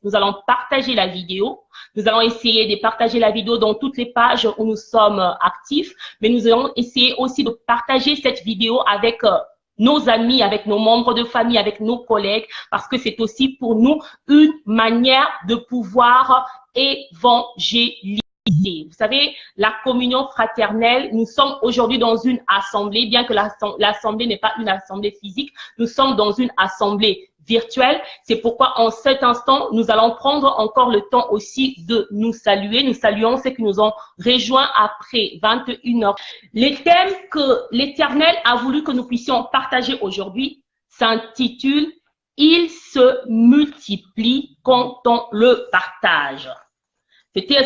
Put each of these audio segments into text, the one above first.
Nous allons partager la vidéo. Nous allons essayer de partager la vidéo dans toutes les pages où nous sommes actifs, mais nous allons essayer aussi de partager cette vidéo avec nos amis, avec nos membres de famille, avec nos collègues, parce que c'est aussi pour nous une manière de pouvoir évangéliser. Vous savez, la communion fraternelle, nous sommes aujourd'hui dans une assemblée, bien que l'assemblée n'est pas une assemblée physique, nous sommes dans une assemblée virtuelle. C'est pourquoi en cet instant, nous allons prendre encore le temps aussi de nous saluer. Nous saluons ceux qui nous ont rejoints après 21 heures. Les thèmes que l'Éternel a voulu que nous puissions partager aujourd'hui s'intitulent « Il se multiplie quand on le partage ».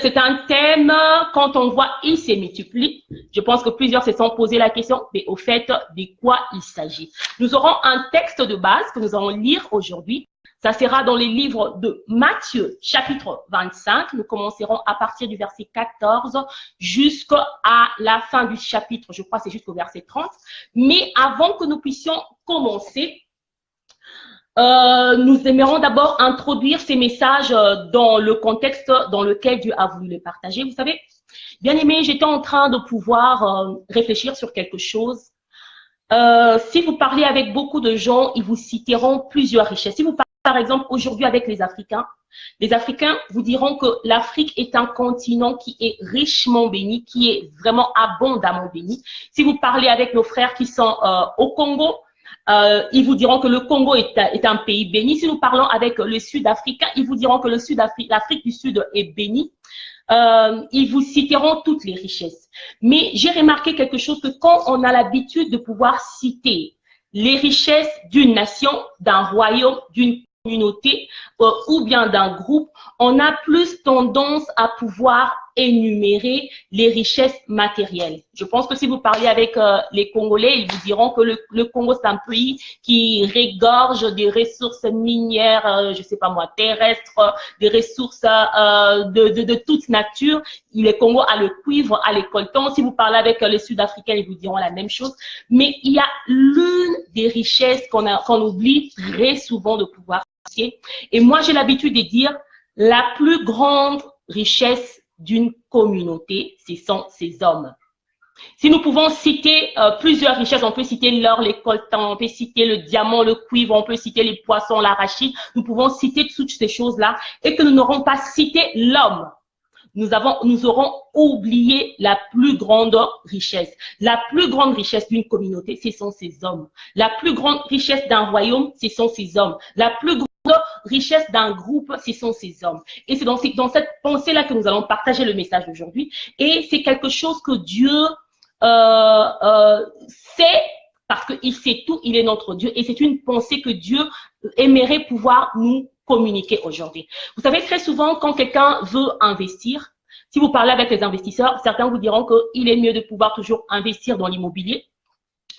C'est un thème, quand on voit « il se multiplie », je pense que plusieurs se sont posé la question, mais au fait, de quoi il s'agit? Nous aurons un texte de base que nous allons lire aujourd'hui. Ça sera dans les livres de Matthieu, chapitre 25. Nous commencerons à partir du verset 14 jusqu'à la fin du chapitre, je crois que c'est jusqu'au verset 30. Mais avant que nous puissions commencer, nous aimerions d'abord introduire ces messages dans le contexte dans lequel Dieu a voulu les partager. Vous savez, bien aimé, j'étais en train de pouvoir réfléchir sur quelque chose. Si vous parlez avec beaucoup de gens, ils vous citeront plusieurs richesses. Si vous parlez par exemple aujourd'hui avec les Africains vous diront que l'Afrique est un continent qui est richement béni, qui est vraiment abondamment béni. Si vous parlez avec nos frères qui sont au Congo, ils vous diront que le Congo est un pays béni. Si nous parlons avec le Sud-Africain, ils vous diront que l'Afrique du Sud est bénie. Ils vous citeront toutes les richesses. Mais j'ai remarqué quelque chose, que quand on a l'habitude de pouvoir citer les richesses d'une nation, d'un royaume, d'une communauté ou bien d'un groupe, on a plus tendance à pouvoir énumérer les richesses matérielles. Je pense que si vous parlez avec les Congolais, ils vous diront que le Congo, c'est un pays qui regorge des ressources minières, je sais pas moi, terrestres, des ressources de toute nature. Le Congo a le cuivre, a les coltans. Si vous parlez avec les Sud-Africains, ils vous diront la même chose. Mais il y a l'une des richesses qu'on oublie très souvent de pouvoir citer. Et moi, j'ai l'habitude de dire la plus grande richesse d'une communauté, ce sont ces hommes. Si nous pouvons citer plusieurs richesses, on peut citer l'or, les coltans, on peut citer le diamant, le cuivre, on peut citer les poissons, l'arachide, nous pouvons citer toutes ces choses-là et que nous n'aurons pas cité l'homme. Nous aurons oublié la plus grande richesse. La plus grande richesse d'une communauté, ce sont ces hommes. La plus grande richesse d'un royaume, ce sont ces hommes. La plus grande richesse d'un groupe, ce sont ces hommes. Et c'est dans cette pensée-là que nous allons partager le message d'aujourd'hui. Et c'est quelque chose que Dieu sait, parce qu'il sait tout, il est notre Dieu. Et c'est une pensée que Dieu aimerait pouvoir nous communiquer aujourd'hui. Vous savez, très souvent, quand quelqu'un veut investir, si vous parlez avec les investisseurs, certains vous diront qu'il est mieux de pouvoir toujours investir dans l'immobilier.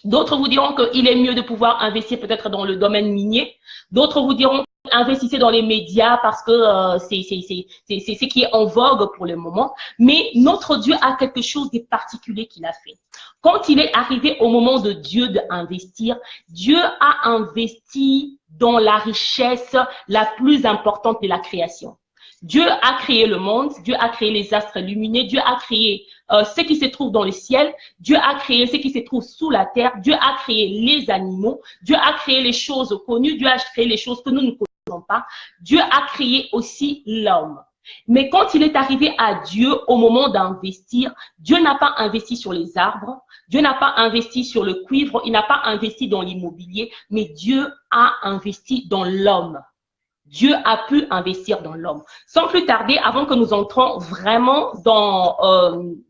D'autres vous diront qu'il est mieux de pouvoir investir peut-être dans le domaine minier. D'autres vous diront investissez dans les médias parce que c'est ce qui est en vogue pour le moment. Mais notre Dieu a quelque chose de particulier qu'il a fait. Quand il est arrivé au moment de Dieu d'investir, Dieu a investi dans la richesse la plus importante de la création. Dieu a créé le monde, Dieu a créé les astres lumineux, Dieu a créé ce qui se trouve dans le ciel, Dieu a créé ce qui se trouve sous la terre, Dieu a créé les animaux, Dieu a créé les choses connues, Dieu a créé les choses que nous ne connaissons pas, Dieu a créé aussi l'homme. Mais quand il est arrivé à Dieu au moment d'investir, Dieu n'a pas investi sur les arbres, Dieu n'a pas investi sur le cuivre, il n'a pas investi dans l'immobilier, mais Dieu a investi dans l'homme. Dieu a pu investir dans l'homme. Sans plus tarder, avant que nous entrons vraiment dans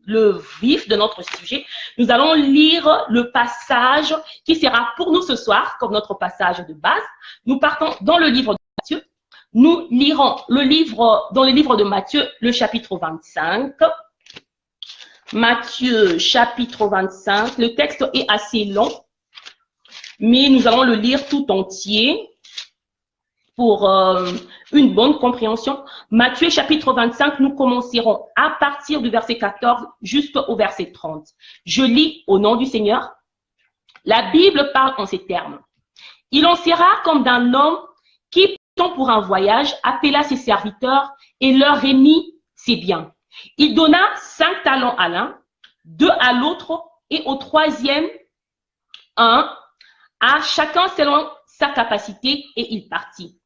le vif de notre sujet, nous allons lire le passage qui sera pour nous ce soir, comme notre passage de base. Nous partons dans le livre de Matthieu. Nous lirons dans le livre de Matthieu, le chapitre 25. Matthieu, chapitre 25. Le texte est assez long, mais nous allons le lire tout entier pour une bonne compréhension. Matthieu chapitre 25, nous commencerons à partir du verset 14 jusqu'au verset 30. Je lis au nom du Seigneur. La Bible parle en ces termes. Il en sera comme d'un homme qui pour un voyage, appela ses serviteurs et leur remit ses biens. Il donna 5 talents à l'un, 2 à l'autre et au troisième 1 à chacun selon sa capacité et il partit.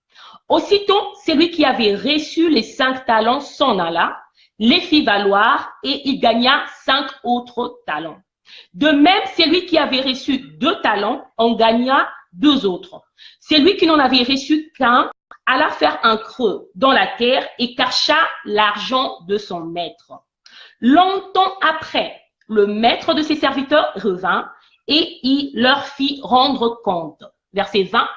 Aussitôt, celui qui avait reçu les 5 talents s'en alla, les fit valoir et il gagna 5 autres talents. De même, celui qui avait reçu 2 talents en gagna 2 autres. Celui qui n'en avait reçu qu'un alla faire un creux dans la terre et cacha l'argent de son maître. Longtemps après, le maître de ses serviteurs revint et il leur fit rendre compte. Verset 20.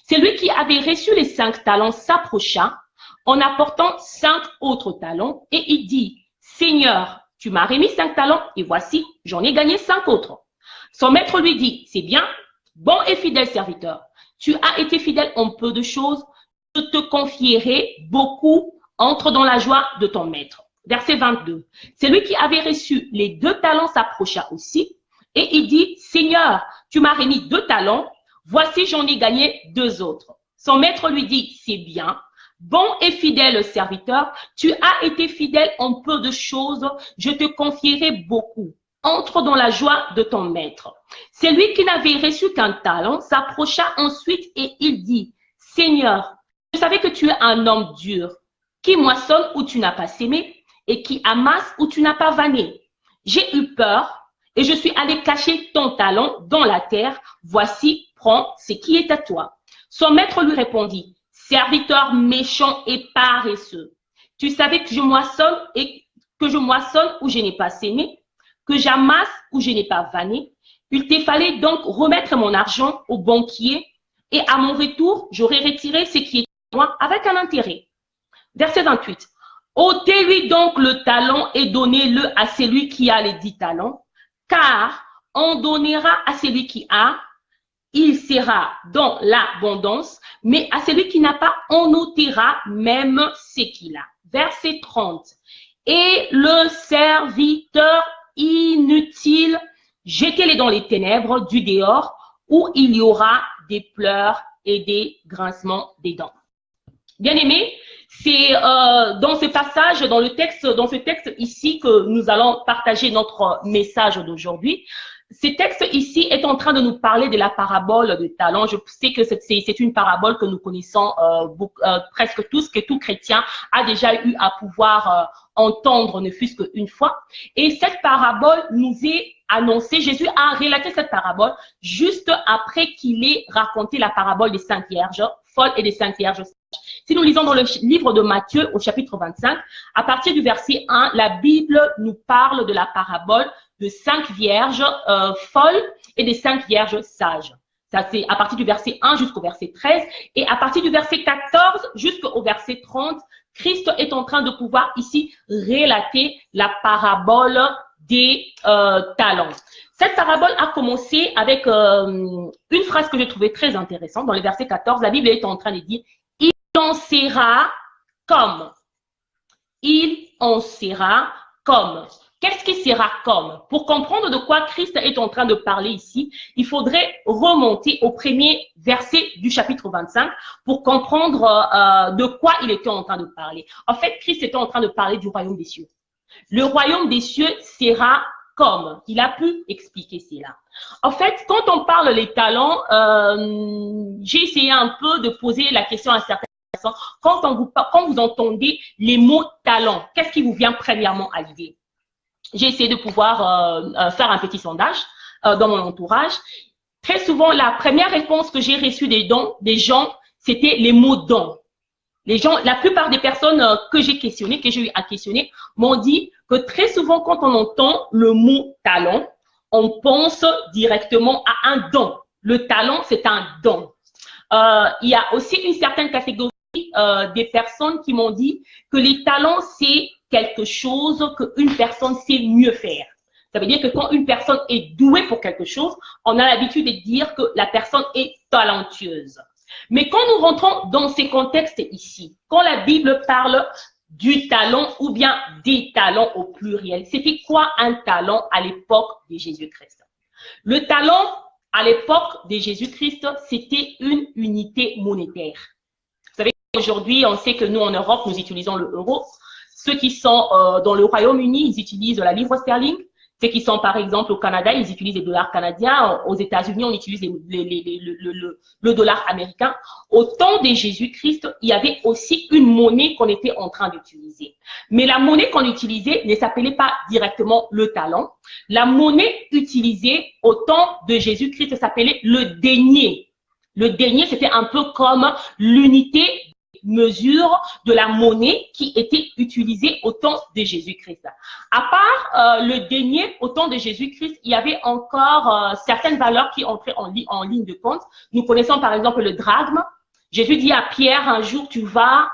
Celui qui avait reçu les 5 talents s'approcha en apportant 5 autres talents et il dit, Seigneur, tu m'as remis 5 talents et voici, j'en ai gagné 5 autres. Son maître lui dit, c'est bien, bon et fidèle serviteur, tu as été fidèle en peu de choses, je te confierai beaucoup, entre dans la joie de ton maître. Verset 22. Celui qui avait reçu les 2 talents s'approcha aussi et il dit, Seigneur, tu m'as remis 2 talents, voici j'en ai gagné 2 autres. Son maître lui dit, c'est bien, bon et fidèle serviteur, tu as été fidèle en peu de choses, je te confierai beaucoup. Entre dans la joie de ton maître. Celui qui n'avait reçu qu'un talent s'approcha ensuite et il dit, Seigneur, je savais que tu es un homme dur, qui moissonne où tu n'as pas sémé et qui amasse où tu n'as pas vanné. J'ai eu peur et je suis allé cacher ton talent dans la terre. Voici, prends ce qui est à toi. Son maître lui répondit, serviteur méchant et paresseux, tu savais que je moissonne où je n'ai pas sémé, que j'amasse où je n'ai pas vanné. Il te fallait donc remettre mon argent au banquier et à mon retour, j'aurais retiré ce qui est à moi avec un intérêt. Verset 28. Ôtez-lui donc le talent et donnez-le à celui qui a les 10 talents, car on donnera à celui qui a, il sera dans l'abondance, mais à celui qui n'a pas, on ôtera même ce qu'il a. Verset 30. Et le serviteur inutile, jetez-les dans les ténèbres du dehors, où il y aura des pleurs et des grincements des dents. Bien-aimés, c'est dans ce passage, dans ce texte ici que nous allons partager notre message d'aujourd'hui. Ce texte ici est en train de nous parler de la parabole de talents. Je sais que c'est une parabole que nous connaissons presque tous, que tout chrétien a déjà eu à pouvoir entendre ne fût-ce qu'une fois. Et cette parabole nous est annoncée, Jésus a relaté cette parabole juste après qu'il ait raconté la parabole des 5 vierges folles et des 5 vierges sages. Si nous lisons dans le livre de Matthieu au chapitre 25, à partir du verset 1, la Bible nous parle de la parabole de 5 vierges folles et des 5 vierges sages. Ça, c'est à partir du verset 1 jusqu'au verset 13. Et à partir du verset 14 jusqu'au verset 30, Christ est en train de pouvoir ici relater la parabole des talents. Cette parabole a commencé avec une phrase que j'ai trouvée très intéressante. Dans le verset 14, la Bible est en train de dire « Il en sera comme ». Il en sera comme. Qu'est-ce qui sera comme? Pour comprendre de quoi Christ est en train de parler ici, il faudrait remonter au premier verset du chapitre 25 pour comprendre de quoi il était en train de parler. En fait, Christ était en train de parler du royaume des cieux. Le royaume des cieux sera comme. Il a pu expliquer cela. En fait, quand on parle des talents, j'ai essayé un peu de poser la question à certaines personnes. Quand vous entendez les mots talent, qu'est-ce qui vous vient premièrement à l'idée? J'ai essayé de pouvoir faire un petit sondage dans mon entourage. Très souvent, la première réponse que j'ai reçue des gens, c'était les mots don. La plupart des personnes que j'ai eu à questionner, m'ont dit que très souvent, quand on entend le mot talent, on pense directement à un don. Le talent, c'est un don. Il y a aussi une certaine catégorie des personnes qui m'ont dit que les talents, c'est quelque chose qu'une personne sait mieux faire. Ça veut dire que quand une personne est douée pour quelque chose, on a l'habitude de dire que la personne est talentueuse. Mais quand nous rentrons dans ces contextes ici, quand la Bible parle du talent ou bien des talents au pluriel, c'était quoi un talent à l'époque de Jésus-Christ? Le talent à l'époque de Jésus-Christ, c'était une unité monétaire. Vous savez, Aujourd'hui, on sait que nous, en Europe, nous utilisons le euro. Ceux qui sont dans le Royaume-Uni, ils utilisent la livre sterling. Ceux qui sont, par exemple, au Canada, ils utilisent les dollars canadiens. Aux États-Unis, on utilise le dollar américain. Au temps de Jésus-Christ, il y avait aussi une monnaie qu'on était en train d'utiliser. Mais la monnaie qu'on utilisait ne s'appelait pas directement le talent. La monnaie utilisée au temps de Jésus-Christ s'appelait le denier. Le denier, c'était un peu comme l'unité mesure de la monnaie qui était utilisée au temps de Jésus-Christ. À part le denier au temps de Jésus-Christ, il y avait encore certaines valeurs qui entraient en ligne de compte. Nous connaissons par exemple le drachme. Jésus dit à Pierre, un jour tu vas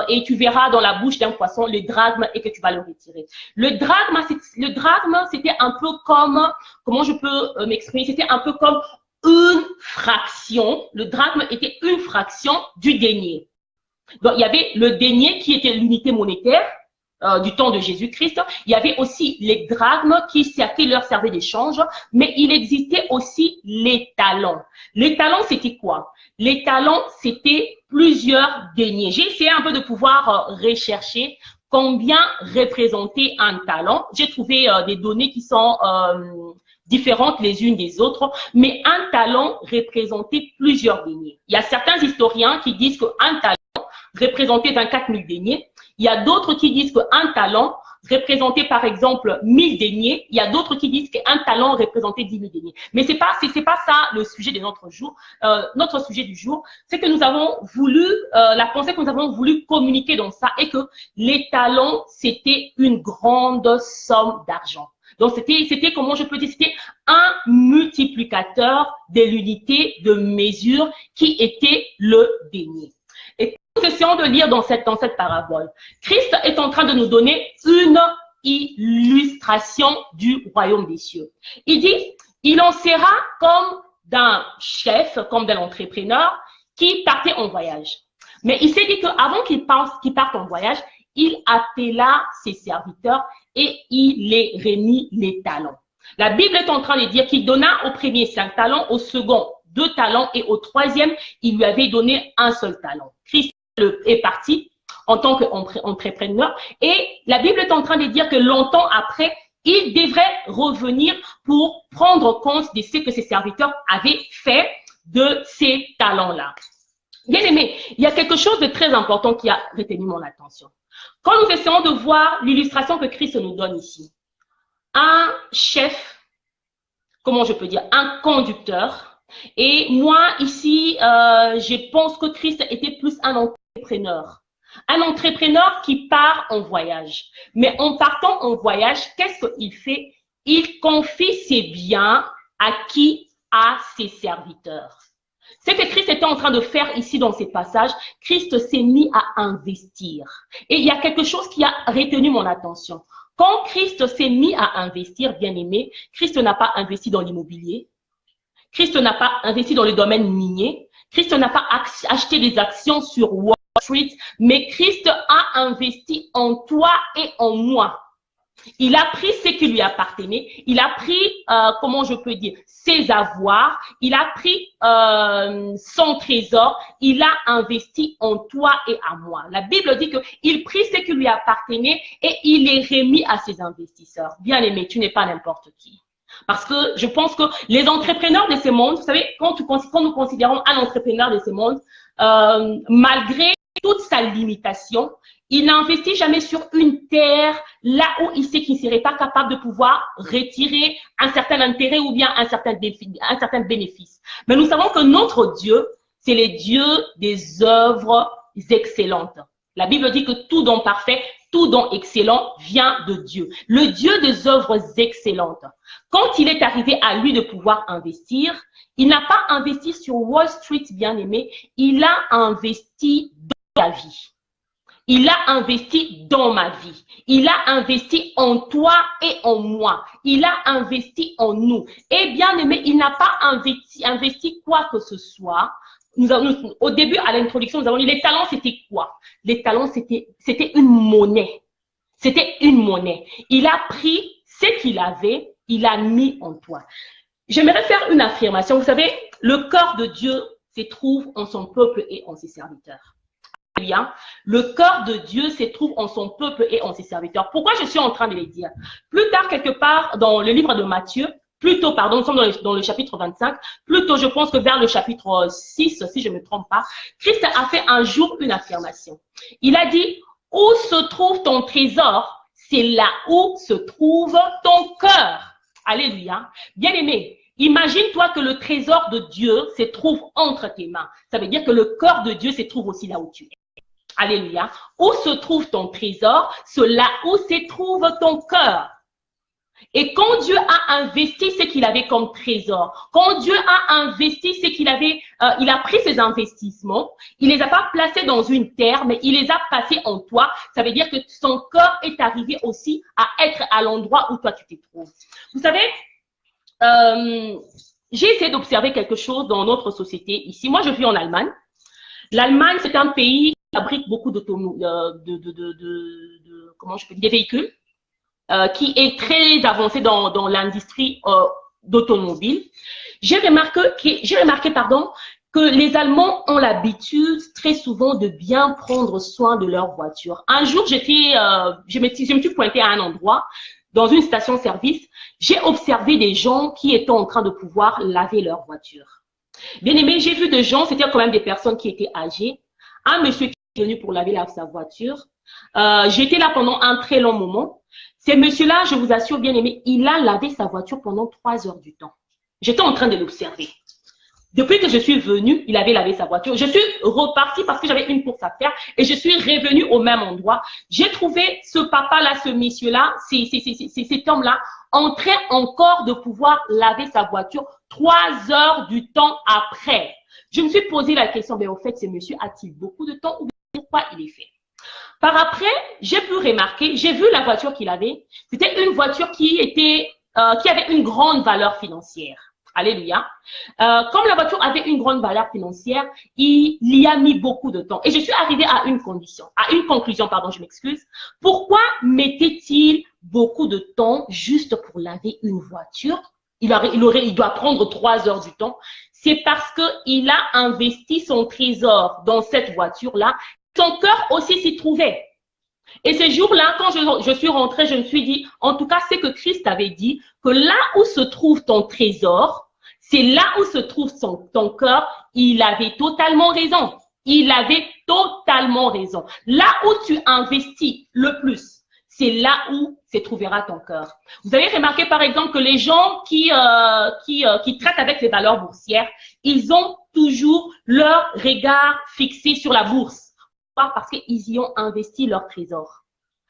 et tu verras dans la bouche d'un poisson le drachme et que tu vas le retirer. Le drachme, c'était un peu comme, comment je peux m'exprimer, c'était un peu comme une fraction. Le drachme était une fraction du denier. Donc, il y avait le denier qui était l'unité monétaire du temps de Jésus-Christ. Il y avait aussi les drachmes qui leur servaient d'échange, mais il existait aussi les talents. Les talents, c'était quoi? Les talents, c'était plusieurs deniers. J'ai essayé un peu de pouvoir rechercher combien représentait un talent. J'ai trouvé des données qui sont différentes les unes des autres, mais un talent représentait plusieurs deniers. Il y a certains historiens qui disent qu'un talent représentait 24 000 deniers. Il y a d'autres qui disent qu'un talent représentait par exemple 1000 deniers. Il y a d'autres qui disent qu'un talent représentait 10 000 deniers. Mais c'est pas ça le sujet de notre jour. Notre sujet du jour, c'est que nous avons voulu, la pensée que nous avons voulu communiquer dans ça est que les talents, c'était une grande somme d'argent. Donc, c'était, comment je peux dire, c'était un multiplicateur de l'unité de mesure qui était le denier. Et nous essayons de lire dans cette parabole. Christ est en train de nous donner une illustration du royaume des cieux. Il dit, il en sera comme d'un chef, comme d'un entrepreneur qui partait en voyage. Mais il s'est dit qu'avant qu'il parte en voyage, il appela ses serviteurs et il les remit les talents. La Bible est en train de dire qu'il donna au premier 5 talents, au second 2 talents et au troisième, il lui avait donné un seul talent. Christ est parti en tant qu'entrepreneur et la Bible est en train de dire que longtemps après, il devrait revenir pour prendre compte de ce que ses serviteurs avaient fait de ces talents-là. Bien aimé, il y a quelque chose de très important qui a retenu mon attention. Quand nous essayons de voir l'illustration que Christ nous donne ici, un chef, comment je peux dire, un conducteur, et moi ici, je pense que Christ était plus un entrepreneur. Un entrepreneur qui part en voyage. Mais en partant en voyage, qu'est-ce qu'il fait? Il confie ses biens à qui? À ses serviteurs. Ce que Christ était en train de faire ici dans ces passages, Christ s'est mis à investir. Et il y a quelque chose qui a retenu mon attention. Quand Christ s'est mis à investir, bien aimé, Christ n'a pas investi dans l'immobilier. Christ n'a pas investi dans le domaine minier. Christ n'a pas acheté des actions sur Wall Street, mais Christ a investi en toi et en moi. Il a pris ce qui lui appartenait, il a pris, comment je peux dire, ses avoirs, il a pris son trésor, il a investi en toi et à moi. La Bible dit qu'il prit ce qui lui appartenait et il les remis à ses investisseurs. Bien aimé, tu n'es pas n'importe qui. Parce que je pense que les entrepreneurs de ce monde, vous savez, quand nous considérons un entrepreneur de ce monde, malgré toute sa limitation, il n'investit jamais sur une terre là où il sait qu'il ne serait pas capable de pouvoir retirer un certain intérêt ou bien un certain bénéfice. Mais nous savons que notre Dieu, c'est le Dieu des œuvres excellentes. La Bible dit que tout don parfait, tout don excellent vient de Dieu. Le Dieu des œuvres excellentes. Quand il est arrivé à lui de pouvoir investir, il n'a pas investi sur Wall Street, bien aimé, il a investi dans la vie. Il a investi dans ma vie. Il a investi en toi et en moi. Il a investi en nous. Et bien aimé, il n'a pas investi quoi que ce soit. Au début, à l'introduction, nous avons dit les talents, c'était quoi? Les talents, c'était une monnaie. C'était une monnaie. Il a pris ce qu'il avait, il a mis en toi. J'aimerais faire une affirmation. Vous savez, le cœur de Dieu se trouve en son peuple et en ses serviteurs. Alléluia. Le cœur de Dieu se trouve en son peuple et en ses serviteurs. Pourquoi je suis en train de les dire? Plus tard, quelque part, dans le livre de Matthieu, plutôt, pardon, nous sommes dans le chapitre 25, plutôt, je pense que vers le chapitre 6, si je ne me trompe pas, Christ a fait un jour une affirmation. Il a dit, où se trouve ton trésor? C'est là où se trouve ton cœur. Alléluia. Bien-aimé, imagine-toi que le trésor de Dieu se trouve entre tes mains. Ça veut dire que le cœur de Dieu se trouve aussi là où tu es. Alléluia. Où se trouve ton trésor? C'est là où se trouve ton cœur. Et quand Dieu a investi ce qu'il avait comme trésor, quand Dieu a investi ce qu'il avait, il a pris ses investissements, il les a pas placés dans une terre, mais il les a passés en toi. Ça veut dire que son cœur est arrivé aussi à être à l'endroit où toi tu te trouves. Vous savez, j'ai essayé d'observer quelque chose dans notre société ici. Moi, je vis en Allemagne. L'Allemagne, c'est un pays qui fabrique beaucoup comment je peux dire, des véhicules. Qui est très avancé dans l'industrie d'automobile. J'ai remarqué, que les Allemands ont l'habitude très souvent de bien prendre soin de leur voiture. Un jour, je me suis pointée à un endroit, dans une station-service, j'ai observé des gens qui étaient en train de pouvoir laver leur voiture. Bien aimé, j'ai vu des gens, c'était quand même des personnes qui étaient âgées. Un monsieur qui est venu pour laver sa voiture. J'étais là pendant un très long moment. Ce monsieur-là, je vous assure, bien aimé, il a lavé sa voiture pendant 3 heures du temps. J'étais en train de l'observer. Depuis que je suis venue, il avait lavé sa voiture. Je suis repartie parce que j'avais une course à faire et je suis revenue au même endroit. J'ai trouvé ce papa-là, ce monsieur-là, cet homme-là, en train encore de pouvoir laver sa voiture 3 heures du temps après. Je me suis posé la question, mais au fait, ce monsieur a-t-il beaucoup de temps ou pourquoi il est fait? Par après, j'ai pu remarquer, j'ai vu la voiture qu'il avait. C'était une voiture qui avait une grande valeur financière. Alléluia. Comme la voiture avait une grande valeur financière, il y a mis beaucoup de temps. Et je suis arrivée à une conclusion, pardon, je m'excuse. Pourquoi mettait-il beaucoup de temps juste pour laver une voiture? Il doit prendre 3 heures du temps. C'est parce qu'il a investi son trésor dans cette voiture-là. Son cœur aussi s'y trouvait. Et ce jour-là, quand je suis rentrée, je me suis dit, en tout cas, c'est que Christ avait dit que là où se trouve ton trésor, c'est là où se trouve ton cœur. Il avait totalement raison. Il avait totalement raison. Là où tu investis le plus, c'est là où se trouvera ton cœur. Vous avez remarqué, par exemple, que les gens qui traitent avec les valeurs boursières, ils ont toujours leur regard fixé sur la bourse. Parce qu'ils y ont investi leur trésor.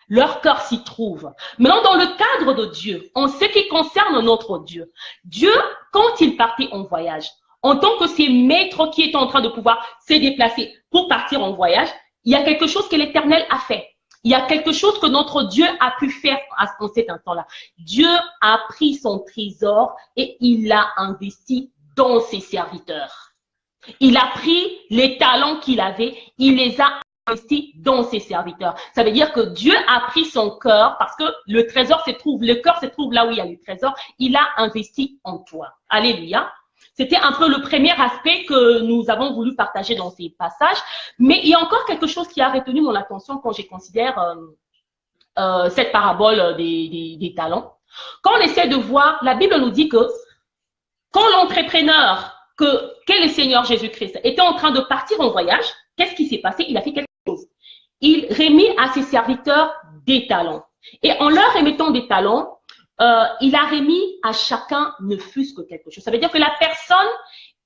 Leur cœur s'y trouve. Maintenant, dans le cadre de Dieu, en ce qui concerne notre Dieu, Dieu, quand il partait en voyage, en tant que ses maîtres qui étaient en train de pouvoir se déplacer pour partir en voyage, il y a quelque chose que l'Éternel a fait. Il y a quelque chose que notre Dieu a pu faire en cet instant-là. Dieu a pris son trésor et il l'a investi dans ses serviteurs. Il a pris les talents qu'il avait, il les a investi dans ses serviteurs. Ça veut dire que Dieu a pris son cœur parce que le trésor le cœur se trouve là où il y a le trésor. Il a investi en toi. Alléluia. C'était un peu le premier aspect que nous avons voulu partager dans ces passages. Mais il y a encore quelque chose qui a retenu mon attention quand je considère cette parabole des talents. Quand on essaie de voir, la Bible nous dit que quand l'entrepreneur, qu'est le Seigneur Jésus-Christ, était en train de partir en voyage, qu'est-ce qui s'est passé? Il a fait quelque chose. Il remit à ses serviteurs des talents. Et en leur remettant des talents, il a remis à chacun ne fût-ce que quelque chose. Ça veut dire que la personne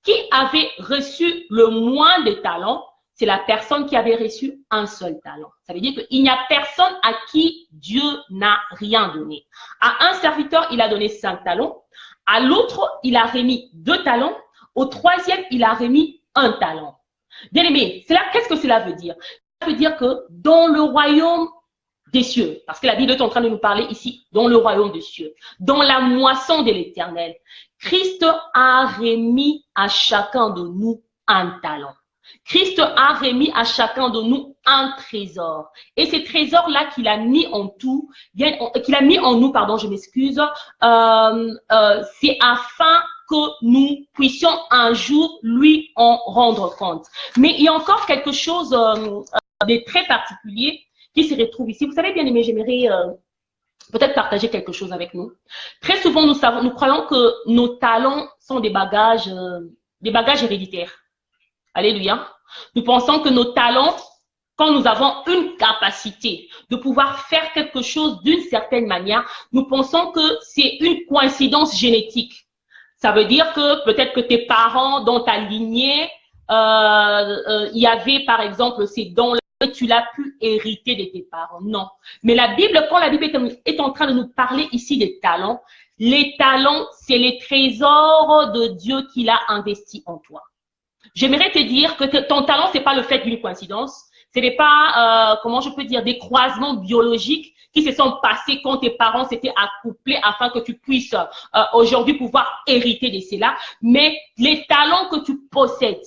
qui avait reçu le moins de talents, c'est la personne qui avait reçu un seul talent. Ça veut dire qu'il n'y a personne à qui Dieu n'a rien donné. À un serviteur, il a donné 5 talents. À l'autre, il a remis 2 talents. Au troisième, il a remis 1 talent. Bien aimé, qu'est-ce que cela veut dire? Ça veut dire que dans le royaume des cieux, parce que la Bible est en train de nous parler ici, dans le royaume des cieux, dans la moisson de l'Éternel, Christ a remis à chacun de nous un talent. Christ a remis à chacun de nous un trésor. Et ce trésor-là qu'il a mis en nous, pardon, je m'excuse, c'est afin que nous puissions un jour lui en rendre compte. Mais il y a encore quelque chose des traits particuliers qui se retrouvent ici. Vous savez, bien aimé, j'aimerais peut-être partager quelque chose avec nous. Très souvent, nous croyons que nos talents sont des bagages héréditaires. Alléluia. Nous pensons que nos talents, quand nous avons une capacité de pouvoir faire quelque chose d'une certaine manière, nous pensons que c'est une coïncidence génétique. Ça veut dire que peut-être que tes parents, dans ta lignée, il y avait par exemple ces dons-là et tu l'as pu hériter de tes parents. Non. Mais la Bible, quand la Bible est en train de nous parler ici des talents, les talents, c'est les trésors de Dieu qu'il a investis en toi. J'aimerais te dire que ton talent, c'est pas le fait d'une coïncidence. Ce n'est pas, comment je peux dire, des croisements biologiques qui se sont passés quand tes parents s'étaient accouplés afin que tu puisses aujourd'hui pouvoir hériter de cela. Mais les talents que tu possèdes,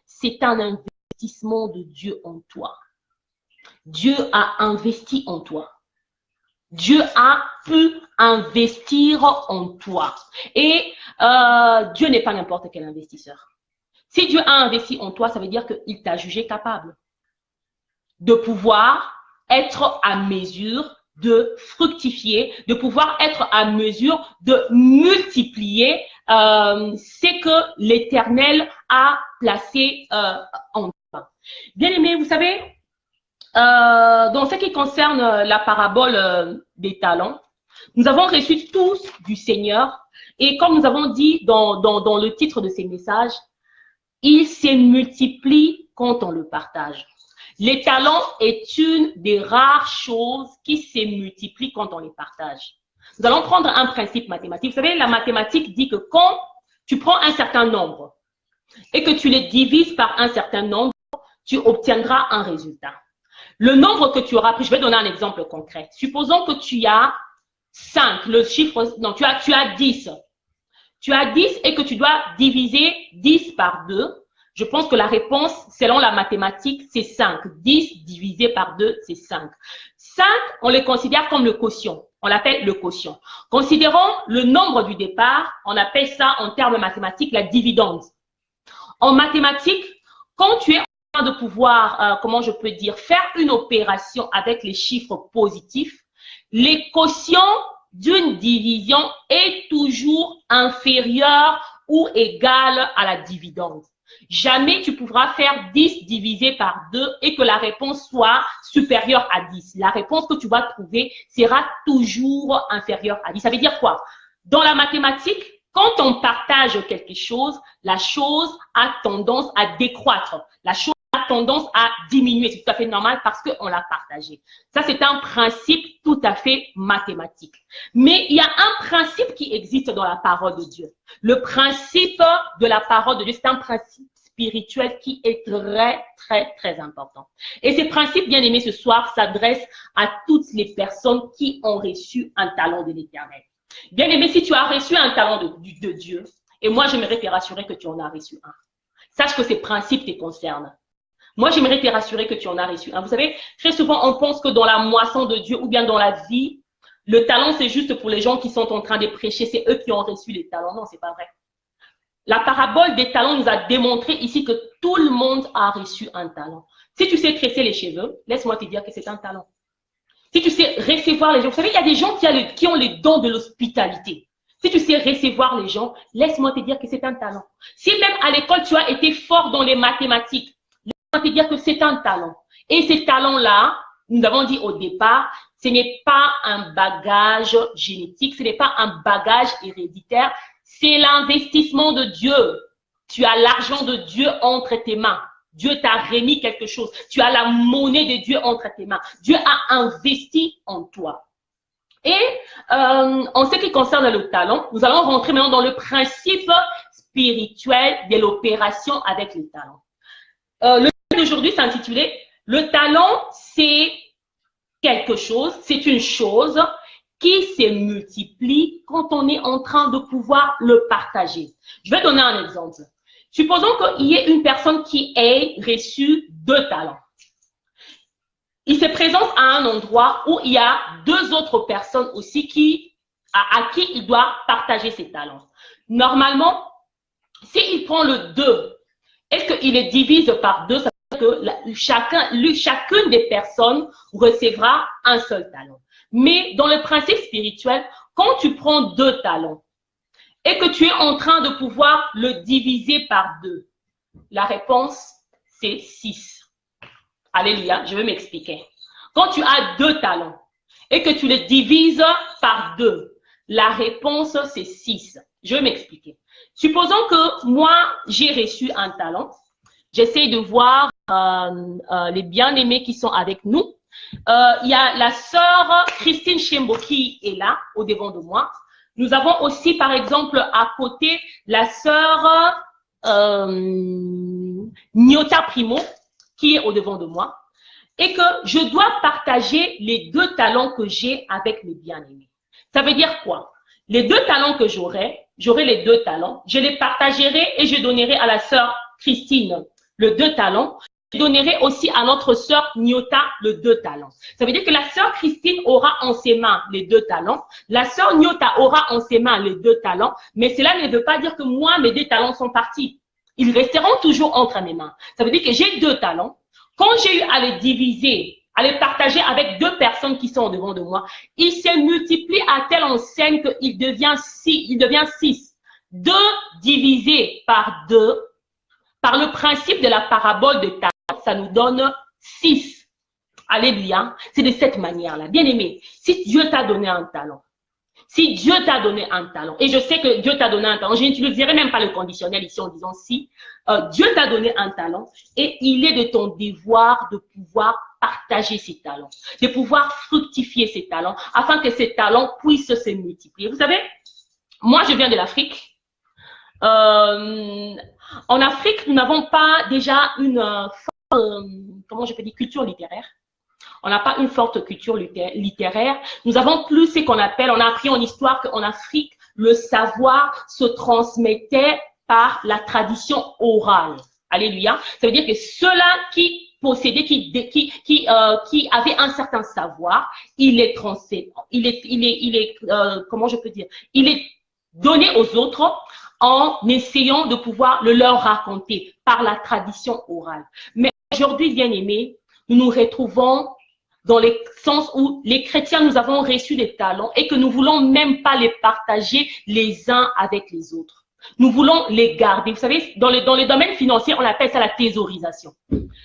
c'est un investissement de Dieu en toi. Dieu a investi en toi. Dieu a pu investir en toi. Et Dieu n'est pas n'importe quel investisseur. Si Dieu a investi en toi, ça veut dire qu'il t'a jugé capable de pouvoir être à mesure de fructifier, de pouvoir être à mesure de multiplier ce que l'Éternel a placé en toi. Bien aimé, vous savez, dans ce qui concerne la parabole des talents, nous avons reçu tous du Seigneur et comme nous avons dit dans le titre de ces messages, il se multiplie quand on le partage. Les talents est une des rares choses qui se multiplient quand on les partage. Nous allons prendre un principe mathématique. Vous savez, la mathématique dit que quand tu prends un certain nombre et que tu les divises par un certain nombre, tu obtiendras un résultat. Le nombre que tu auras pris, je vais donner un exemple concret. Supposons que tu as 5, le chiffre, non, tu as 10. Tu as 10 et que tu dois diviser 10 par 2. Je pense que la réponse, selon la mathématique, c'est 5. 10 divisé par 2, c'est 5. 5, on les considère comme le quotient. On l'appelle le quotient. Considérons le nombre du départ. On appelle ça, en termes mathématiques, la dividende. En mathématiques, quand tu es en train de pouvoir, comment je peux dire, faire une opération avec les chiffres positifs, les quotients d'une division est toujours inférieur ou égal à la dividende. Jamais tu pourras faire 10 divisé par 2 et que la réponse soit supérieure à 10. La réponse que tu vas trouver sera toujours inférieure à 10. Ça veut dire quoi? Dans la mathématique, quand on partage quelque chose, la chose a tendance à décroître. La chose a tendance à diminuer. C'est tout à fait normal parce qu'on l'a partagé. Ça, c'est un principe tout à fait mathématique. Mais il y a un principe qui existe dans la parole de Dieu. Le principe de la parole de Dieu, c'est un principe spirituel qui est très, très, très important. Et ce principe, bien aimé, ce soir, s'adresse à toutes les personnes qui ont reçu un talent de l'Éternel. Bien aimé, si tu as reçu un talent de Dieu, et moi, j'aimerais te rassurer que tu en as reçu un. Sache que ces principes te concernent. Moi, j'aimerais te rassurer que tu en as reçu un. Vous savez, très souvent, on pense que dans la moisson de Dieu ou bien dans la vie, le talent, c'est juste pour les gens qui sont en train de prêcher. C'est eux qui ont reçu les talents. Non, c'est pas vrai. La parabole des talents nous a démontré ici que tout le monde a reçu un talent. Si tu sais tresser les cheveux, laisse-moi te dire que c'est un talent. Si tu sais recevoir les gens, vous savez, il y a des gens qui ont les dons de l'hospitalité. Si tu sais recevoir les gens, laisse-moi te dire que c'est un talent. Si même à l'école, tu as été fort dans les mathématiques, laisse-moi te dire que c'est un talent. Et ces talents-là, nous avons dit au départ, ce n'est pas un bagage génétique, ce n'est pas un bagage héréditaire, c'est l'investissement de Dieu. Tu as l'argent de Dieu entre tes mains. Dieu t'a remis quelque chose. Tu as la monnaie de Dieu entre tes mains. Dieu a investi en toi. Et en ce qui concerne le talent, nous allons rentrer maintenant dans le principe spirituel de l'opération avec les talents. Le thème d'aujourd'hui s'intitulait « Le talent, c'est quelque chose, c'est une chose qui se multiplie quand on est en train de pouvoir le partager. » Je vais donner un exemple. Supposons qu'il y ait une personne qui ait reçu 2 talents. Il se présente à un endroit où il y a 2 autres personnes aussi à qui il doit partager ses talents. Normalement, s'il prend le 2, est-ce qu'il les divise par 2, ça que chacune des personnes recevra un seul talent. Mais dans le principe spirituel, quand tu prends 2 talents et que tu es en train de pouvoir le diviser par 2, la réponse, c'est 6. Alléluia, je vais m'expliquer. Quand tu as 2 talents et que tu les divises par 2, la réponse, c'est 6. Je vais m'expliquer. Supposons que moi, j'ai reçu un talent. J'essaie de voir les bien-aimés qui sont avec nous. Il y a la sœur Christine Chembo qui est là, au devant de moi. Nous avons aussi, par exemple, à côté, la sœur Nyota Primo, qui est au devant de moi. Et que je dois partager les 2 talents que j'ai avec mes bien-aimés. Ça veut dire quoi? Les 2 talents que j'aurai les 2 talents, je les partagerai et je donnerai à la sœur Christine le 2 talents. Je donnerai aussi à notre sœur Nyota le 2 talents. Ça veut dire que la sœur Christine aura en ses mains les 2 talents. La sœur Nyota aura en ses mains les 2 talents. Mais cela ne veut pas dire que moi, mes 2 talents sont partis. Ils resteront toujours entre mes mains. Ça veut dire que j'ai 2 talents. Quand j'ai eu à les diviser, à les partager avec 2 personnes qui sont devant de moi, il se multiplie à telle enseigne qu'il devient 6. 2 divisé par 2, par le principe de la parabole de talent, ça nous donne 6. Alléluia. C'est de cette manière-là. Bien aimé, si Dieu t'a donné un talent, et je sais que Dieu t'a donné un talent, je n'utiliserai même pas le conditionnel ici en disant si, Dieu t'a donné un talent et il est de ton devoir de pouvoir partager ces talents, de pouvoir fructifier ces talents afin que ces talents puissent se multiplier. Vous savez, moi je viens de l'Afrique. En Afrique, nous n'avons pas déjà une culture littéraire. On n'a pas une forte culture littéraire. Nous avons plus ce qu'on appelle, on a appris en histoire qu'en Afrique, le savoir se transmettait par la tradition orale. Alléluia. Ça veut dire que ceux-là qui possédaient, qui avaient un certain savoir, il est donné aux autres en essayant de pouvoir le leur raconter par la tradition orale. Mais aujourd'hui, bien aimés, nous nous retrouvons dans le sens où les chrétiens, nous avons reçu des talents et que nous voulons même pas les partager les uns avec les autres. Nous voulons les garder. Vous savez, dans les domaines financiers, on appelle ça la thésaurisation.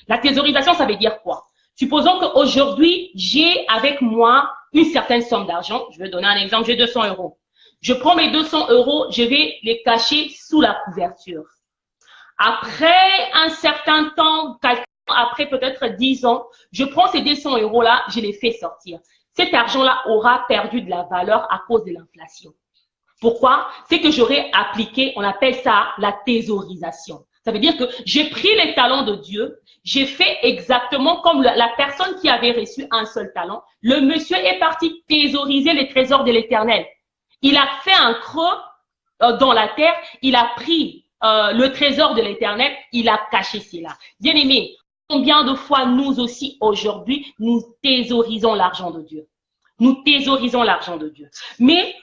La thésaurisation, ça veut dire quoi? Supposons qu'aujourd'hui, j'ai avec moi une certaine somme d'argent. Je vais donner un exemple, j'ai 200 €. Je prends mes 200 €, je vais les cacher sous la couverture. Après un certain temps, après peut-être 10 ans, je prends ces 200 € je les fais sortir. Cet argent-là aura perdu de la valeur à cause de l'inflation. Pourquoi? C'est que j'aurais appliqué, on appelle ça la thésaurisation. Ça veut dire que j'ai pris les talents de Dieu, j'ai fait exactement comme la personne qui avait reçu un seul talent. Le monsieur est parti thésauriser les trésors de l'Éternel. Il a fait un creux dans la terre, il a pris le trésor de l'Éternel, il a caché cela. Bien aimé, combien de fois nous aussi aujourd'hui, nous thésaurisons l'argent de Dieu. Nous thésaurisons l'argent de Dieu. Mais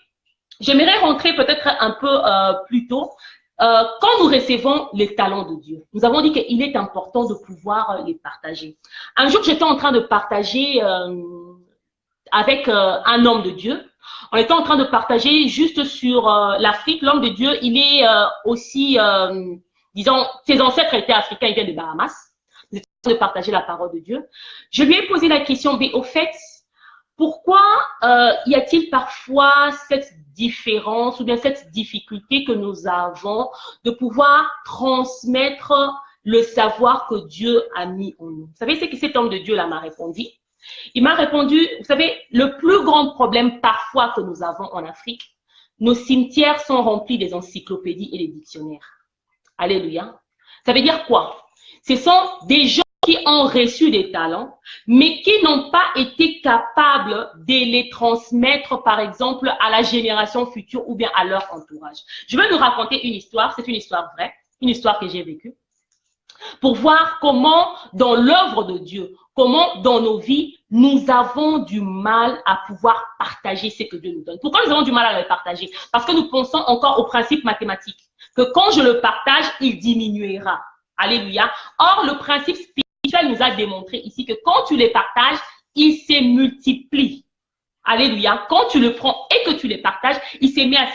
j'aimerais rentrer peut-être un peu plus tôt. Quand nous recevons les talents de Dieu, nous avons dit qu'il est important de pouvoir les partager. Un jour, j'étais en train de partager avec un homme de Dieu. On était en train de partager juste sur l'Afrique. L'homme de Dieu, il est aussi, disons, ses ancêtres étaient africains, ils viennent de Bahamas. Nous étions en train de partager la parole de Dieu. Je lui ai posé la question, mais au fait, pourquoi y a-t-il parfois cette différence ou bien cette difficulté que nous avons de pouvoir transmettre le savoir que Dieu a mis en nous? Vous savez, c'est que cet homme de Dieu-là m'a répondu. Il m'a répondu, vous savez, le plus grand problème parfois que nous avons en Afrique, nos cimetières sont remplis des encyclopédies et des dictionnaires. Alléluia. Ça veut dire quoi? Ce sont des gens qui ont reçu des talents, mais qui n'ont pas été capables de les transmettre, par exemple, à la génération future ou bien à leur entourage. Je vais nous raconter une histoire, c'est une histoire vraie, une histoire que j'ai vécue, pour voir comment, dans l'œuvre de Dieu, comment dans nos vies, nous avons du mal à pouvoir partager ce que Dieu nous donne. Pourquoi nous avons du mal à le partager? Parce que nous pensons encore au principe mathématique, que quand je le partage, il diminuera. Alléluia. Or, le principe spirituel spirituel nous a démontré ici que quand tu les partages, ils se multiplient. Alléluia. Quand tu le prends et que tu les partages, il s'est mis à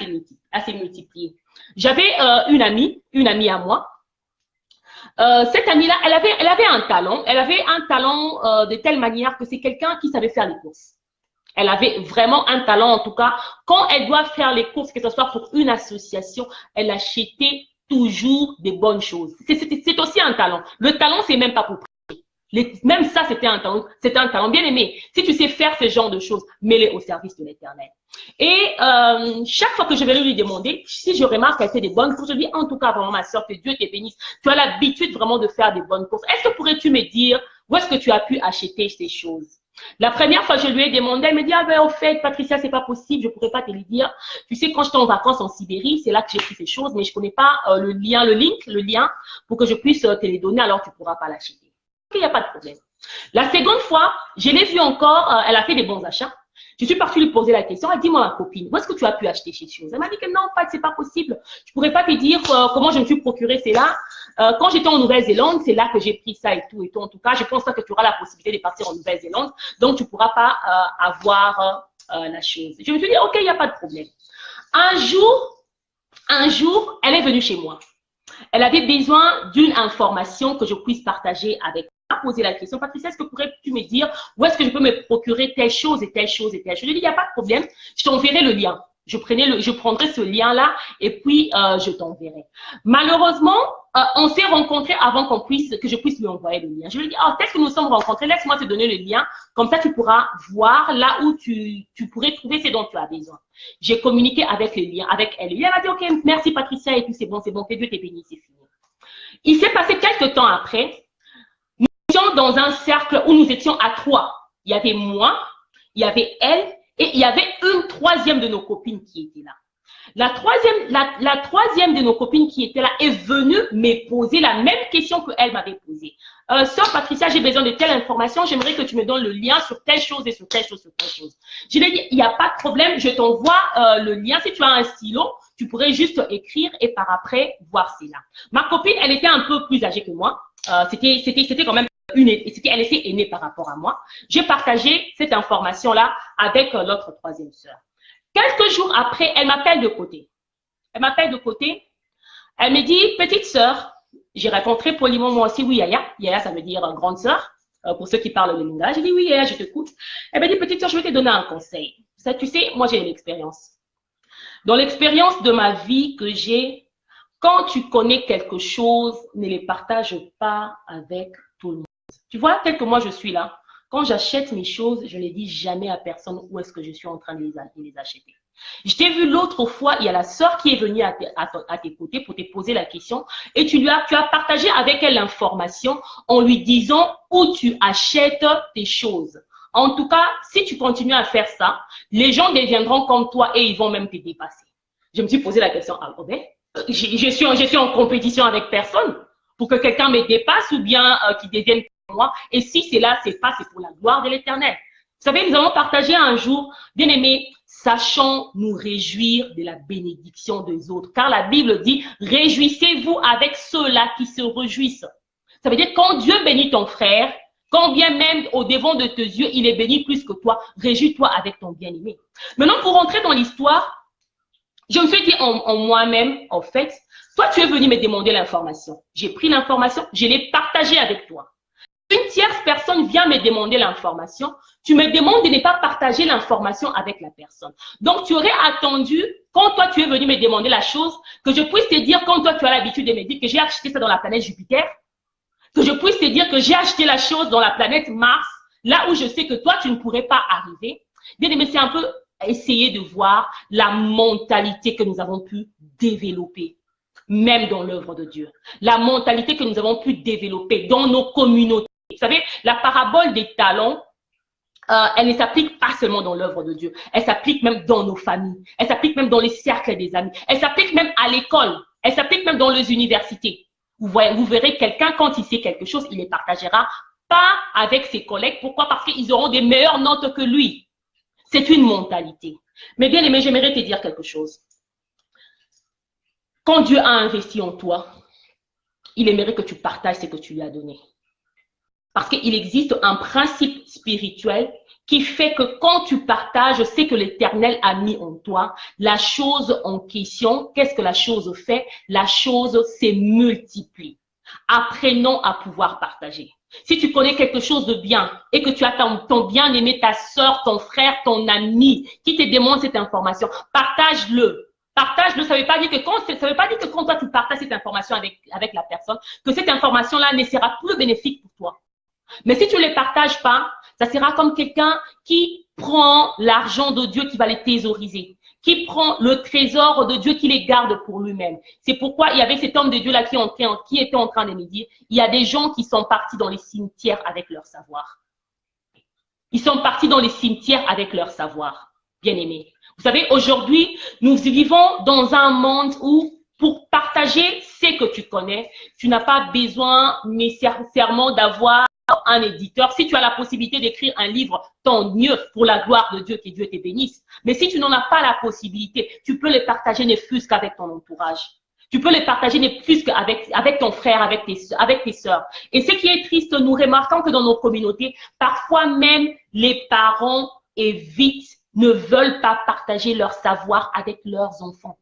se multiplier. J'avais une amie à moi. Cette amie-là, elle avait un talent. Elle avait un talent de telle manière que c'est quelqu'un qui savait faire les courses. Elle avait vraiment un talent, en tout cas. Quand elle doit faire les courses, que ce soit pour une association, elle achetait toujours des bonnes choses. C'est aussi un talent. Le talent, c'est même pas pour même ça, c'était un talent bien aimé. Si tu sais faire ce genre de choses, mets-les au service de l'Éternel. Et chaque fois que je vais lui demander, si je remarque qu'elle fait des bonnes courses, je dis en tout cas vraiment ma soeur, que Dieu te bénisse. Tu as l'habitude vraiment de faire des bonnes courses. Est-ce que pourrais-tu me dire où est-ce que tu as pu acheter ces choses? La première fois, je lui ai demandé, elle me dit, ah ben, au fait, Patricia, c'est pas possible, je pourrais pas te le dire. Tu sais, quand j'étais en vacances en Sibérie, c'est là que j'ai pris ces choses, mais je connais pas le lien pour que je puisse te les donner, alors tu pourras pas l'acheter. Il n'y a pas de problème. La seconde fois, je l'ai vue encore, elle a fait des bons achats. Je suis partie lui poser la question, elle dit, moi, ma copine, où est-ce que tu as pu acheter ces choses? Elle m'a dit que non, Pat, c'est pas possible. Je pourrais pas te dire comment je me suis procuré cela. Quand j'étais en Nouvelle-Zélande, c'est là que j'ai pris ça et tout. En tout cas, je pense pas que tu auras la possibilité de partir en Nouvelle-Zélande, donc tu pourras pas avoir la chose. Je me suis dit, ok, il n'y a pas de problème. Un jour, elle est venue chez moi. Elle avait besoin d'une information que je puisse partager avec elle. Poser la question, Patricia, est-ce que pourrais-tu me dire où est-ce que je peux me procurer telle chose et telle chose et telle chose? Je lui ai dit, il n'y a pas de problème, je t'enverrai le lien. Je prendrai ce lien-là et puis je t'enverrai. Malheureusement, on s'est rencontrés avant que je puisse lui envoyer le lien. Je lui ai dit, oh, est-ce que nous sommes rencontrés? Laisse-moi te donner le lien. Comme ça, tu pourras voir là où tu pourrais trouver ce dont tu as besoin. J'ai communiqué avec le lien, avec elle. Elle m'a dit, ok, merci Patricia et tout, c'est bon, que Dieu te bénisse, c'est fini. Il s'est passé quelques temps après. Nous étions dans un cercle où nous étions à 3. Il y avait moi, il y avait elle et il y avait une troisième de nos copines qui était là. La troisième de nos copines qui était là est venue me poser la même question qu'elle m'avait posée. Sœur Patricia, j'ai besoin de telle information, j'aimerais que tu me donnes le lien sur telle chose et sur telle chose, sur telle chose. Je lui ai dit, il n'y a pas de problème, je t'envoie le lien. Si tu as un stylo, tu pourrais juste écrire et par après voir cela. Ma copine, elle était un peu plus âgée que moi. C'était quand même elle était aînée par rapport à moi. J'ai partagé cette information-là avec l'autre troisième sœur. Quelques jours après, elle m'appelle de côté. Elle me dit, petite sœur, j'ai rencontré poliment moi aussi, oui, Yaya. Yaya, ça veut dire grande sœur, pour ceux qui parlent le langage. J'ai dit, oui, Yaya, je t'écoute. Elle me dit, petite sœur, je vais te donner un conseil. Ça, tu sais, moi, j'ai une expérience. Dans l'expérience de ma vie que j'ai, quand tu connais quelque chose, ne les partage pas avec tout le monde. Tu vois, tel que moi, je suis là. Quand j'achète mes choses, je ne les dis jamais à personne où est-ce que je suis en train de les acheter. Je t'ai vu l'autre fois, il y a la sœur qui est venue à tes côtés pour te poser la question et tu as partagé avec elle l'information en lui disant où tu achètes tes choses. En tout cas, si tu continues à faire ça, les gens deviendront comme toi et ils vont même te dépasser. Je me suis posé la question, ah, ben, je suis en compétition avec personne pour que quelqu'un me dépasse ou bien qu'il devienne comme moi. Et si c'est là, c'est pour la gloire de l'Éternel. Vous savez, nous avons partagé un jour, bien aimé, sachons nous réjouir de la bénédiction des autres. Car la Bible dit, réjouissez-vous avec ceux-là qui se réjouissent. Ça veut dire, quand Dieu bénit ton frère, quand bien même au devant de tes yeux, il est béni plus que toi, réjouis-toi avec ton bien-aimé. Maintenant, pour rentrer dans l'histoire, je me suis dit en moi-même, en fait, toi, tu es venu me demander l'information. J'ai pris l'information, je l'ai partagée avec toi. Une tierce personne vient me demander l'information, tu me demandes de ne pas partager l'information avec la personne. Donc, tu aurais attendu, quand toi, tu es venu me demander la chose, que je puisse te dire, quand toi, tu as l'habitude de me dire que j'ai acheté ça dans la planète Jupiter, que je puisse te dire que j'ai acheté la chose dans la planète Mars, là où je sais que toi, tu ne pourrais pas arriver. Bien aimé, c'est un peu essayer de voir la mentalité que nous avons pu développer, même dans l'œuvre de Dieu. La mentalité que nous avons pu développer dans nos communautés. Vous savez, la parabole des talents, elle ne s'applique pas seulement dans l'œuvre de Dieu. Elle s'applique même dans nos familles. Elle s'applique même dans les cercles des amis. Elle s'applique même à l'école. Elle s'applique même dans les universités. Vous verrez quelqu'un, quand il sait quelque chose, il ne les partagera pas avec ses collègues. Pourquoi? Parce qu'ils auront des meilleures notes que lui. C'est une mentalité. Mais bien aimé, j'aimerais te dire quelque chose. Quand Dieu a investi en toi, il aimerait que tu partages ce que tu lui as donné. Parce qu'il existe un principe spirituel qui fait que quand tu partages ce que l'Éternel a mis en toi, la chose en question, qu'est-ce que la chose fait? La chose se multiplie. Apprenons à pouvoir partager. Si tu connais quelque chose de bien et que tu as ton bien-aimé, ta soeur, ton frère, ton ami qui te demande cette information, partage-le. Partage-le, ça ne veut pas dire que quand toi tu partages cette information avec la personne, que cette information-là ne sera plus bénéfique pour toi. Mais si tu ne les partages pas, ça sera comme quelqu'un qui prend l'argent de Dieu qui va les thésauriser, qui prend le trésor de Dieu qui les garde pour lui-même. C'est pourquoi il y avait cet homme de Dieu là qui était en train de me dire, il y a des gens qui sont partis dans les cimetières avec leur savoir. Ils sont partis dans les cimetières avec leur savoir, bien aimés. Vous savez, aujourd'hui, nous vivons dans un monde où pour partager ce que tu connais, tu n'as pas besoin nécessairement d'avoir un éditeur. Si tu as la possibilité d'écrire un livre, tant mieux pour la gloire de Dieu, que Dieu te bénisse. Mais si tu n'en as pas la possibilité, tu peux les partager ne fût-ce qu'avec ton entourage. Tu peux les partager ne fût-ce qu'avec ton frère, avec tes sœurs. Et ce qui est triste, nous remarquons que dans nos communautés, parfois même les parents évitent, ne veulent pas partager leur savoir avec leurs enfants.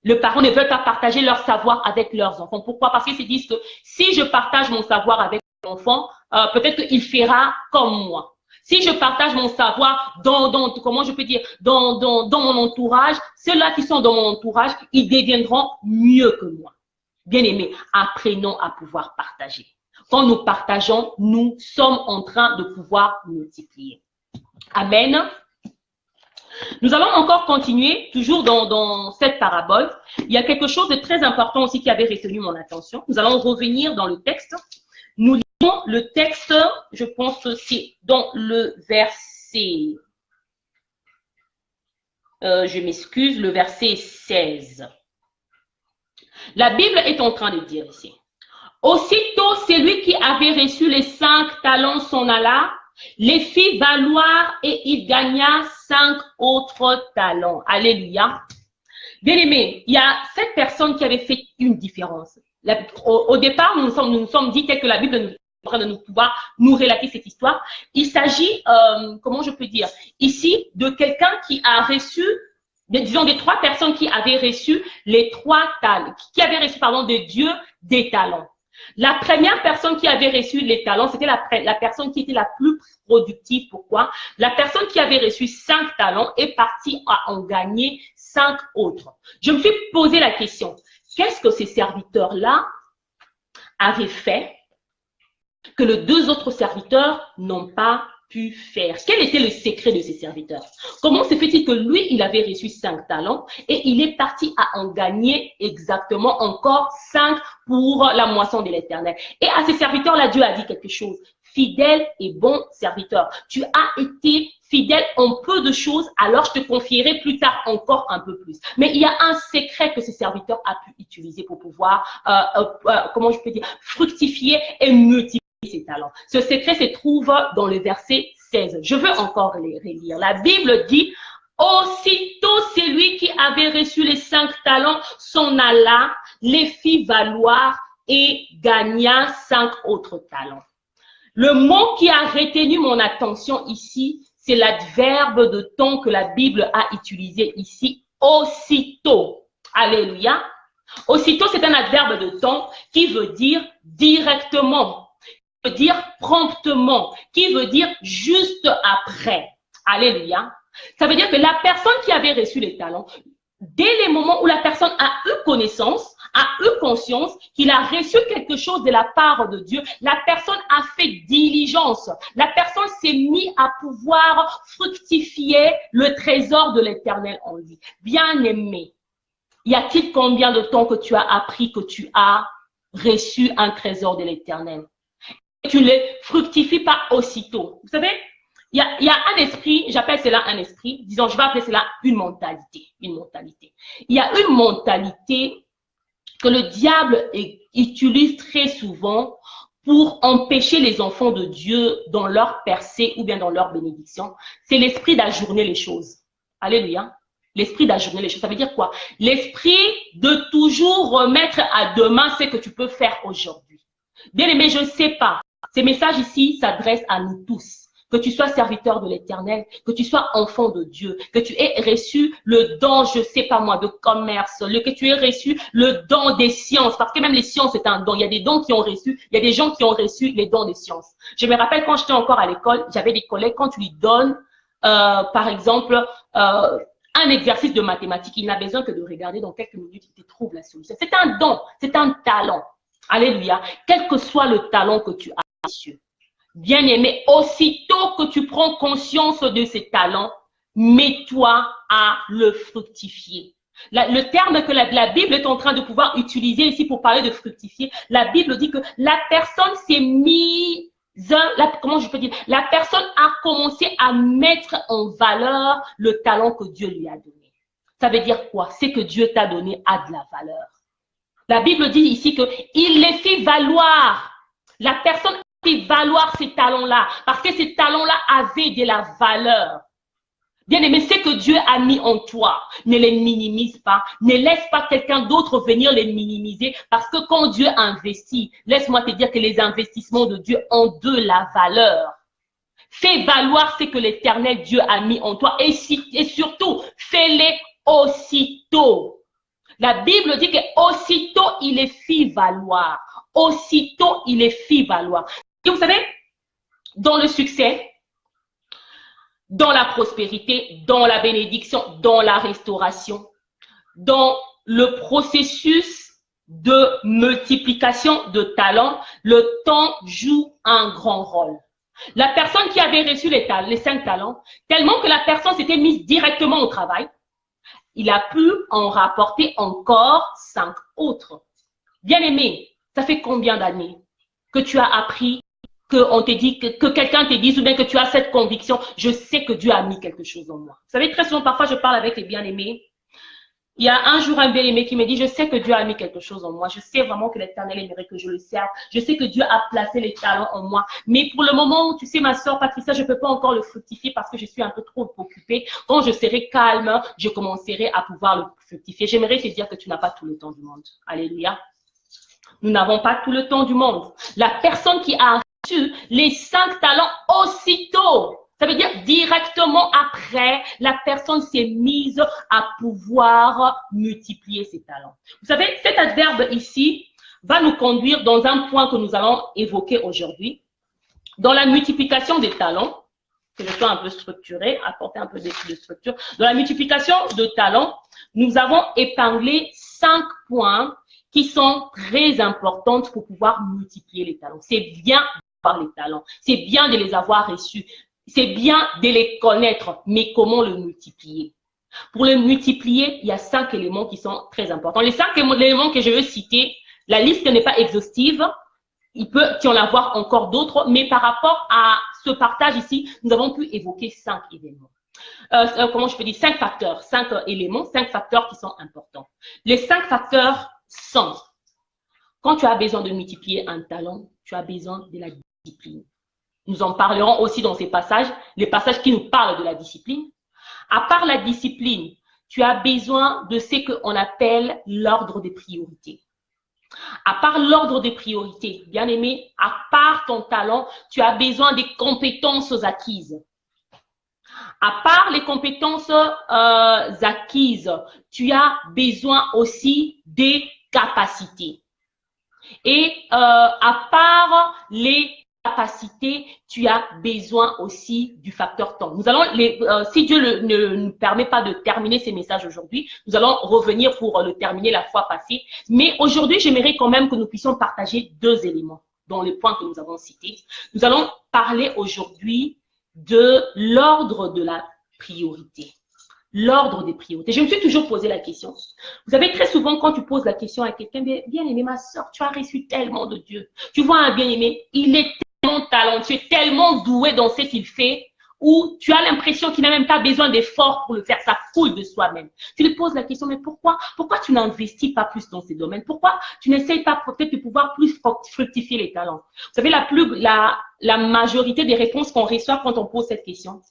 Les parents ne veulent pas partager leur savoir avec leurs enfants. Pourquoi? Parce qu'ils se disent que si je partage mon savoir avec mon enfant, peut-être qu'il fera comme moi. Si je partage mon savoir comment je peux dire, dans mon entourage, ceux-là qui sont dans mon entourage, ils deviendront mieux que moi. Bien aimés, apprenons à pouvoir partager. Quand nous partageons, nous sommes en train de pouvoir multiplier. Amen. Nous allons encore continuer, toujours dans cette parabole. Il y a quelque chose de très important aussi qui avait retenu mon attention. Nous allons revenir dans le texte. Nous lisons le texte, je pense que c'est dans le verset, je m'excuse, le verset 16. La Bible est en train de dire ici. Aussitôt, celui qui avait reçu les 5 talents s'en alla, les fit valoir et il gagna 5 autres talents. Alléluia. Bien aimé, il y a cette personne qui avait fait une différence. Au départ, nous nous sommes dit que la Bible nous en train de pouvoir nous relater cette histoire. Il s'agit, comment je peux dire, ici de quelqu'un qui a reçu, disons des 3 personnes qui avaient reçu les 3 talents, qui avaient reçu, pardon, de Dieu des talents. La première personne qui avait reçu les talents, c'était la personne qui était la plus productive. Pourquoi? La personne qui avait reçu 5 talents est partie à en gagner 5 autres. Je me suis posé la question, qu'est-ce que ces serviteurs-là avaient fait que les 2 autres serviteurs n'ont pas pu faire? Quel était le secret de ces serviteurs? Comment se fait-il que lui, il avait reçu 5 talents et il est parti à en gagner exactement encore 5 pour la moisson de l'Éternel? Et à ces serviteurs-là, Dieu a dit quelque chose. Fidèle et bon serviteur. Tu as été fidèle en peu de choses, alors je te confierai plus tard encore un peu plus. Mais il y a un secret que ce serviteur a pu utiliser pour pouvoir, comment je peux dire, fructifier et multiplier ses talents. Ce secret se trouve dans le verset 16. Je veux encore les relire. La Bible dit, aussitôt celui qui avait reçu les 5 talents s'en alla, les fit valoir et gagna 5 autres talents. Le mot qui a retenu mon attention ici, c'est l'adverbe de temps que la Bible a utilisé ici, aussitôt. Alléluia. Aussitôt, c'est un adverbe de temps qui veut dire directement, qui veut dire promptement, qui veut dire juste après. Alléluia. Ça veut dire que la personne qui avait reçu les talents, dès les moments où la personne a eu connaissance, a eu conscience qu'il a reçu quelque chose de la part de Dieu, la personne a fait diligence. La personne s'est mise à pouvoir fructifier le trésor de l'Éternel en lui. Bien-aimé, y a-t-il combien de temps que tu as appris que tu as reçu un trésor de l'Éternel? Tu ne le fructifies pas aussitôt. Vous savez, il y a un esprit, j'appelle cela un esprit, disons, je vais appeler cela une mentalité. Une mentalité. Il y a une mentalité que le diable utilise très souvent pour empêcher les enfants de Dieu dans leur percée ou bien dans leur bénédiction. C'est l'esprit d'ajourner les choses. Alléluia. L'esprit d'ajourner les choses. Ça veut dire quoi? L'esprit de toujours remettre à demain ce que tu peux faire aujourd'hui. Bien aimé, je ne sais pas. Ces messages ici s'adressent à nous tous. Que tu sois serviteur de l'Éternel, que tu sois enfant de Dieu, que tu aies reçu le don, je sais pas moi, de commerce, que tu aies reçu le don des sciences, parce que même les sciences, c'est un don. Il y a des dons qui ont reçu, il y a des gens qui ont reçu les dons des sciences. Je me rappelle quand j'étais encore à l'école, j'avais des collègues, quand tu lui donnes, par exemple, un exercice de mathématiques, il n'a besoin que de regarder dans quelques minutes, il te trouve la solution. C'est un don, c'est un talent. Alléluia. Quel que soit le talent que tu as, messieurs. Bien-aimé, aussitôt que tu prends conscience de ces talents, mets-toi à le fructifier. Le terme que la Bible est en train de pouvoir utiliser ici pour parler de fructifier, la Bible dit que la personne s'est mise, comment je peux dire, la personne a commencé à mettre en valeur le talent que Dieu lui a donné. Ça veut dire quoi? C'est que Dieu t'a donné a de la valeur. La Bible dit ici qu'il les fit valoir. La personne fait valoir ces talents-là, parce que ces talents-là avaient de la valeur. Bien-aimé, ce que Dieu a mis en toi, ne les minimise pas. Ne laisse pas quelqu'un d'autre venir les minimiser, parce que quand Dieu investit, laisse-moi te dire que les investissements de Dieu ont de la valeur. Fais valoir ce que l'Éternel Dieu a mis en toi, et surtout, fais-les aussitôt. La Bible dit que aussitôt il les fit valoir. Aussitôt il les fit valoir. Et vous savez, dans le succès, dans la prospérité, dans la bénédiction, dans la restauration, dans le processus de multiplication de talents, le temps joue un grand rôle. La personne qui avait reçu les 5 talents, tellement que la personne s'était mise directement au travail, il a pu en rapporter encore 5 autres. Bien-aimé, ça fait combien d'années que tu as appris, qu'on te dit, que quelqu'un te dise, ou bien que tu as cette conviction, je sais que Dieu a mis quelque chose en moi. Vous savez, très souvent, parfois, je parle avec les bien-aimés. Il y a un jour un bien-aimé qui me dit, je sais que Dieu a mis quelque chose en moi. Je sais vraiment que l'Éternel aimerait que je le serve. Je sais que Dieu a placé les talents en moi. Mais pour le moment, tu sais, ma soeur Patricia, je ne peux pas encore le fructifier parce que je suis un peu trop occupée. Quand je serai calme, je commencerai à pouvoir le fructifier. J'aimerais te dire que tu n'as pas tout le temps du monde. Alléluia. Nous n'avons pas tout le temps du monde. La personne qui a reçu les 5 talents aussitôt, ça veut dire directement après, la personne s'est mise à pouvoir multiplier ses talents. Vous savez, cet adverbe ici va nous conduire dans un point que nous allons évoquer aujourd'hui. Dans la multiplication des talents, que je sois un peu structuré, apporter un peu de structure. Dans la multiplication de talents, nous avons épinglé 5 points qui sont très importantes pour pouvoir multiplier les talents. C'est bien d'avoir les talents, c'est bien de les avoir reçus, c'est bien de les connaître, mais comment le multiplier? Pour le multiplier, il y a 5 éléments qui sont très importants. Les 5 éléments que je veux citer, la liste n'est pas exhaustive, il peut y en avoir encore d'autres, mais par rapport à ce partage ici, nous avons pu évoquer 5 éléments. Comment je peux dire? 5 facteurs, 5 éléments, 5 facteurs qui sont importants. Les 5 facteurs sont, quand tu as besoin de multiplier un talent, tu as besoin de la discipline. Nous en parlerons aussi dans ces passages, les passages qui nous parlent de la discipline. À part la discipline, tu as besoin de ce qu'on appelle l'ordre des priorités. À part l'ordre des priorités, bien aimé, à part ton talent, tu as besoin des compétences acquises. À part les compétences acquises, tu as besoin aussi des capacités. Et à part les capacités, tu as besoin aussi du facteur temps. Nous allons, si Dieu ne nous permet pas de terminer ces messages aujourd'hui, nous allons revenir pour le terminer la fois passée. Mais aujourd'hui, j'aimerais quand même que nous puissions partager 2 éléments dans les points que nous avons cités. Nous allons parler aujourd'hui de l'ordre de la priorité. L'ordre des priorités. Je me suis toujours posé la question. Vous savez, très souvent, quand tu poses la question à quelqu'un, bien aimé, ma soeur, tu as reçu tellement de Dieu. Tu vois un bien aimé, il est tellement talentueux, tellement doué dans ce qu'il fait, où tu as l'impression qu'il n'a même pas besoin d'efforts pour le faire, ça coule de soi-même. Tu lui poses la question, mais pourquoi tu n'investis pas plus dans ces domaines? Pourquoi tu n'essayes pas peut-être de pouvoir plus fructifier les talents? Vous savez, la majorité des réponses qu'on reçoit quand on pose cette question,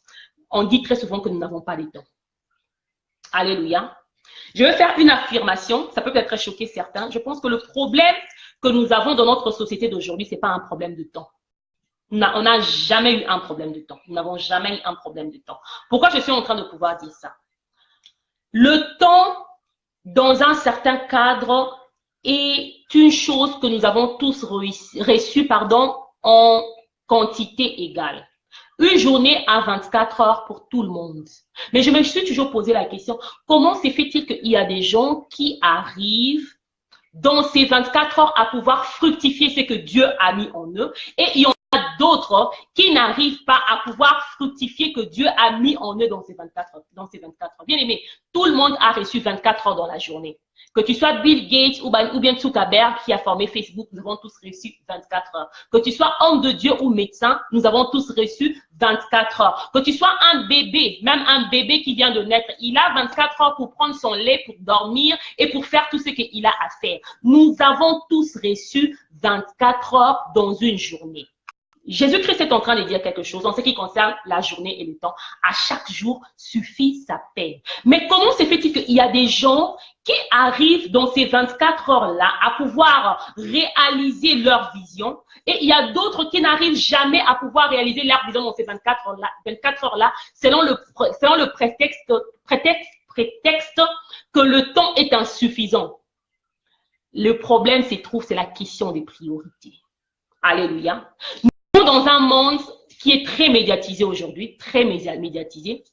on dit très souvent que nous n'avons pas de temps. Alléluia. Je vais faire une affirmation, ça peut peut-être choquer certains. Je pense que le problème que nous avons dans notre société d'aujourd'hui, ce n'est pas un problème de temps. On n'a jamais eu un problème de temps. Nous n'avons jamais eu un problème de temps. Pourquoi je suis en train de pouvoir dire ça? Le temps, dans un certain cadre, est une chose que nous avons tous reçue, en quantité égale. Une journée à 24 heures pour tout le monde. Mais je me suis toujours posé la question, comment se fait-il qu'il y a des gens qui arrivent dans ces 24 heures à pouvoir fructifier ce que Dieu a mis en eux, et il y en a d'autres qui n'arrivent pas à pouvoir fructifier que Dieu a mis en eux dans ces 24 heures. Bien aimé, tout le monde a reçu 24 heures dans la journée. Que tu sois Bill Gates ou bien Zuckerberg qui a formé Facebook, nous avons tous reçu 24 heures. Que tu sois homme de Dieu ou médecin, nous avons tous reçu 24 heures. Que tu sois un bébé, même un bébé qui vient de naître, il a 24 heures pour prendre son lait, pour dormir et pour faire tout ce qu'il a à faire. Nous avons tous reçu 24 heures dans une journée. Jésus-Christ est en train de dire quelque chose en ce qui concerne la journée et le temps. À chaque jour suffit sa peine. Mais comment se fait-il qu'il y a des gens qui arrivent dans ces 24 heures-là à pouvoir réaliser leur vision, et il y a d'autres qui n'arrivent jamais à pouvoir réaliser leur vision dans ces 24 heures-là, selon le prétexte que le temps est insuffisant. Le problème se trouve, c'est la question des priorités. Alléluia. Dans un monde qui est très médiatisé aujourd'hui, très médiatisé.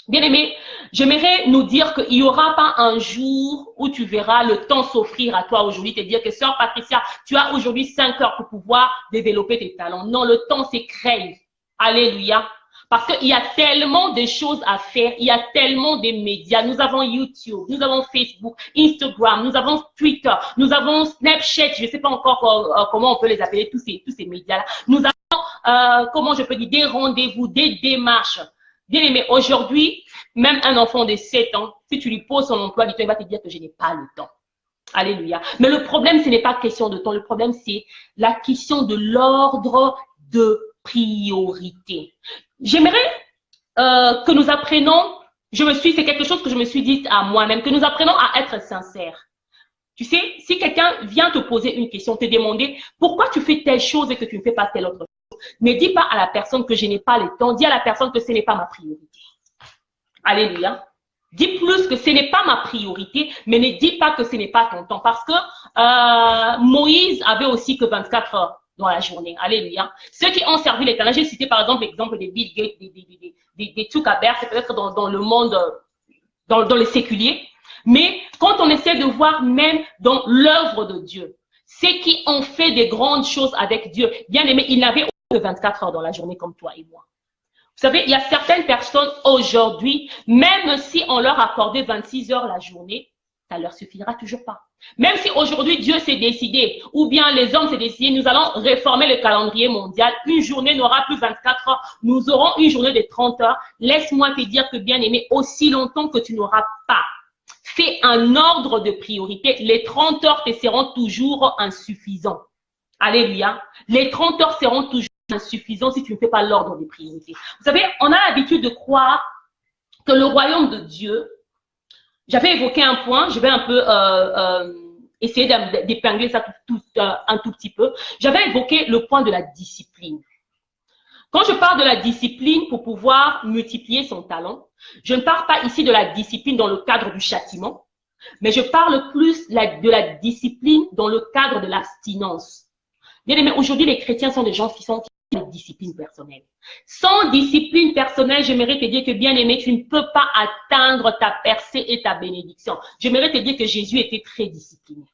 Bien aimé, j'aimerais nous dire qu'il n'y aura pas un jour où tu verras le temps s'offrir à toi aujourd'hui, te dire que sœur Patricia, tu as aujourd'hui 5 heures pour pouvoir développer tes talents. Non, le temps s'écrève. Alléluia. Parce qu'il y a tellement de choses à faire, il y a tellement de médias. Nous avons YouTube, nous avons Facebook, Instagram, nous avons Twitter, nous avons Snapchat, je ne sais pas encore comment on peut les appeler, tous ces médias-là. Nous avons, comment je peux dire, des rendez-vous, des démarches. Bien aimé, aujourd'hui, même un enfant de 7 ans, si tu lui poses son emploi du temps, il va te dire que je n'ai pas le temps. Alléluia. Mais le problème, ce n'est pas question de temps. Le problème, c'est la question de l'ordre de priorité. J'aimerais que nous apprenions, c'est quelque chose que je me suis dit à moi-même, que nous apprenons à être sincères. Tu sais, si quelqu'un vient te poser une question, te demander pourquoi tu fais telle chose et que tu ne fais pas telle autre chose, ne dis pas à la personne que je n'ai pas le temps, dis à la personne que ce n'est pas ma priorité. Alléluia. Dis plus que ce n'est pas ma priorité, mais ne dis pas que ce n'est pas ton temps. Parce que Moïse avait aussi que 24 heures dans la journée. Alléluia. Ceux qui ont servi l'Éternel, j'ai cité par exemple l'exemple des Bill Gates, des Zuckerberg, c'est peut-être dans le monde, dans le séculier. Mais quand on essaie de voir même dans l'œuvre de Dieu, ceux qui ont fait des grandes choses avec Dieu, bien aimé, ils n'avaient que 24 heures dans la journée comme toi et moi. Vous savez, il y a certaines personnes aujourd'hui, même si on leur accordait 26 heures la journée, ça leur suffira toujours pas. Même si aujourd'hui Dieu s'est décidé, ou bien les hommes s'est décidé, nous allons réformer le calendrier mondial, une journée n'aura plus 24 heures, nous aurons une journée de 30 heures. Laisse-moi te dire que bien aimé, aussi longtemps que tu n'auras pas fait un ordre de priorité, les 30 heures te seront toujours insuffisants. Alléluia. Les 30 heures seront toujours insuffisants si tu ne fais pas l'ordre des priorités. Vous savez, on a l'habitude de croire que le royaume de Dieu, j'avais évoqué un point, je vais un peu essayer d'épingler ça un tout petit peu. J'avais évoqué le point de la discipline. Quand je parle de la discipline pour pouvoir multiplier son talent, je ne parle pas ici de la discipline dans le cadre du châtiment, mais je parle plus de la discipline dans le cadre de l'abstinence. Bien aimé, aujourd'hui, les chrétiens sont des gens qui sont de discipline personnelle. Sans discipline personnelle, j'aimerais te dire que bien aimé, tu ne peux pas atteindre ta percée et ta bénédiction. J'aimerais te dire que Jésus était très discipliné.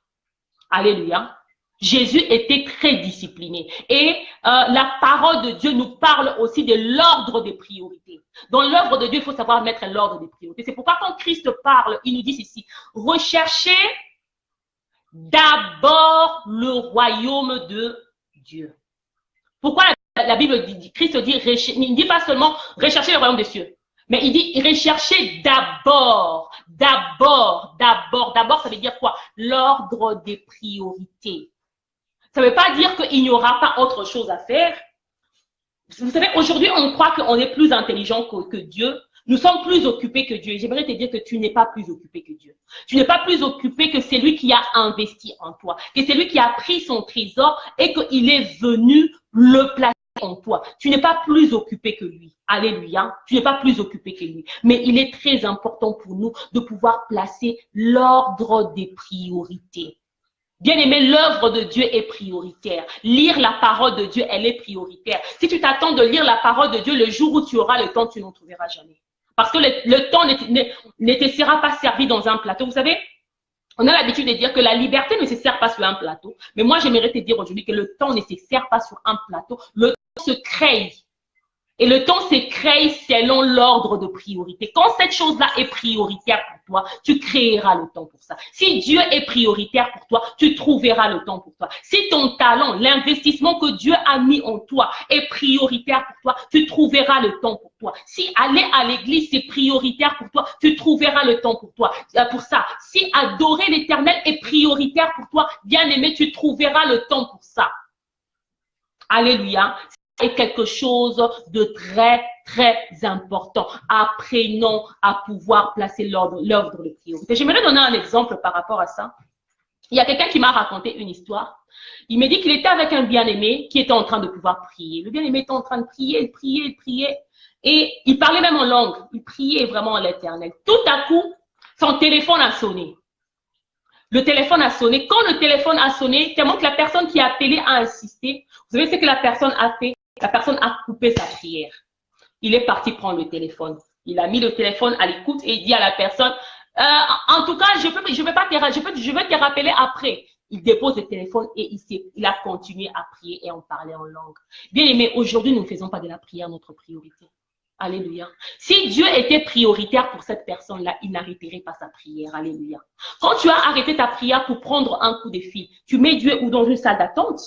Alléluia. Jésus était très discipliné. Et la parole de Dieu nous parle aussi de l'ordre des priorités. Dans l'œuvre de Dieu, il faut savoir mettre l'ordre des priorités. C'est pourquoi quand Christ parle, il nous dit ceci: recherchez d'abord le royaume de Dieu. Pourquoi la Bible dit, Christ dit, il ne dit pas seulement rechercher le royaume des cieux, mais il dit rechercher d'abord, d'abord, ça veut dire quoi? L'ordre des priorités. Ça ne veut pas dire qu'il n'y aura pas autre chose à faire. Vous savez, aujourd'hui, on croit qu'on est plus intelligent que Dieu. Nous sommes plus occupés que Dieu. J'aimerais te dire que tu n'es pas plus occupé que Dieu. Tu n'es pas plus occupé que celui qui a investi en toi, que celui qui a pris son trésor et qu'il est venu le placer en toi. Tu n'es pas plus occupé que lui. Alléluia. Tu n'es pas plus occupé que lui. Mais il est très important pour nous de pouvoir placer l'ordre des priorités. Bien-aimé, l'œuvre de Dieu est prioritaire. Lire la parole de Dieu, elle est prioritaire. Si tu t'attends de lire la parole de Dieu le jour où tu auras le temps, tu n'en trouveras jamais. Parce que le temps ne te sera pas servi dans un plateau. Vous savez, on a l'habitude de dire que la liberté ne se sert pas sur un plateau. Mais moi, j'aimerais te dire aujourd'hui que le temps ne se sert pas sur un plateau. Le temps se crée. Et le temps se crée selon l'ordre de priorité. Quand cette chose-là est prioritaire pour toi, tu créeras le temps pour ça. Si Dieu est prioritaire pour toi, tu trouveras le temps pour toi. Si ton talent, l'investissement que Dieu a mis en toi est prioritaire pour toi, tu trouveras le temps pour toi. Si aller à l'église, c'est prioritaire pour toi, tu trouveras le temps pour toi. Pour ça, si adorer l'Éternel est prioritaire pour toi, bien-aimé, tu trouveras le temps pour ça. Alléluia. Est quelque chose de très, très important. Apprenons à pouvoir placer l'ordre de priorité. J'aimerais donner un exemple par rapport à ça. Il y a quelqu'un qui m'a raconté une histoire. Il m'a dit qu'il était avec un bien-aimé qui était en train de pouvoir prier. Le bien-aimé était en train de prier, il priait, il priait. Et il parlait même en langue. Il priait vraiment à l'Éternel. Tout à coup, son téléphone a sonné. Le téléphone a sonné. Quand le téléphone a sonné, tellement que la personne qui a appelé a insisté. Vous savez ce que la personne a fait? La personne a coupé sa prière. Il est parti prendre le téléphone. Il a mis le téléphone à l'écoute et il dit à la personne, en tout cas, je vais te rappeler après. Il dépose le téléphone et il a continué à prier et en parler en langue. Bien aimé, aujourd'hui, nous ne faisons pas de la prière notre priorité. Alléluia. Si Dieu était prioritaire pour cette personne-là, il n'arrêterait pas sa prière. Alléluia. Quand tu as arrêté ta prière pour prendre un coup de fil, tu mets Dieu ou dans une salle d'attente.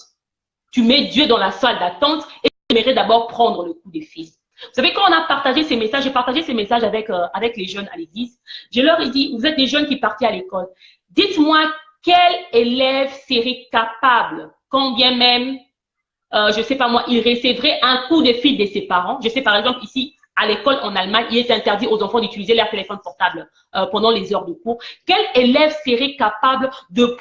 Tu mets Dieu dans la salle d'attente et tu aimerais d'abord prendre le coup de fil. Vous savez, quand on a partagé ces messages, j'ai partagé ces messages avec les jeunes à l'église. Je leur ai dit, vous êtes des jeunes qui partaient à l'école. Dites-moi quel élève serait capable, quand bien même, je ne sais pas moi, il recevrait un coup de fil de ses parents. Je sais par exemple ici, à l'école en Allemagne, il est interdit aux enfants d'utiliser leur téléphone portable pendant les heures de cours. Quel élève serait capable de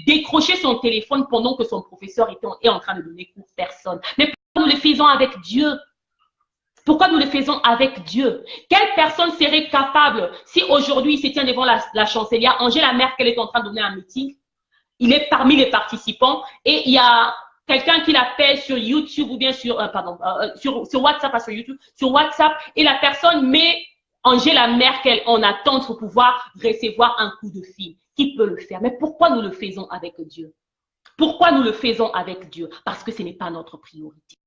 décrocher son téléphone pendant que son professeur est en train de donner cours? Personne. Mais pourquoi nous le faisons avec Dieu? Pourquoi nous le faisons avec Dieu? Quelle personne serait capable, si aujourd'hui il se tient devant la chancelière, Angela Merkel est en train de donner un meeting, il est parmi les participants et il y a quelqu'un qui l'appelle sur YouTube ou bien sur WhatsApp, pas sur YouTube, sur WhatsApp, et la personne met Angela Merkel en attente pour pouvoir recevoir un coup de fil. Qui peut le faire? Mais pourquoi nous le faisons avec Dieu? Pourquoi nous le faisons avec Dieu? Parce que ce n'est pas notre priorité.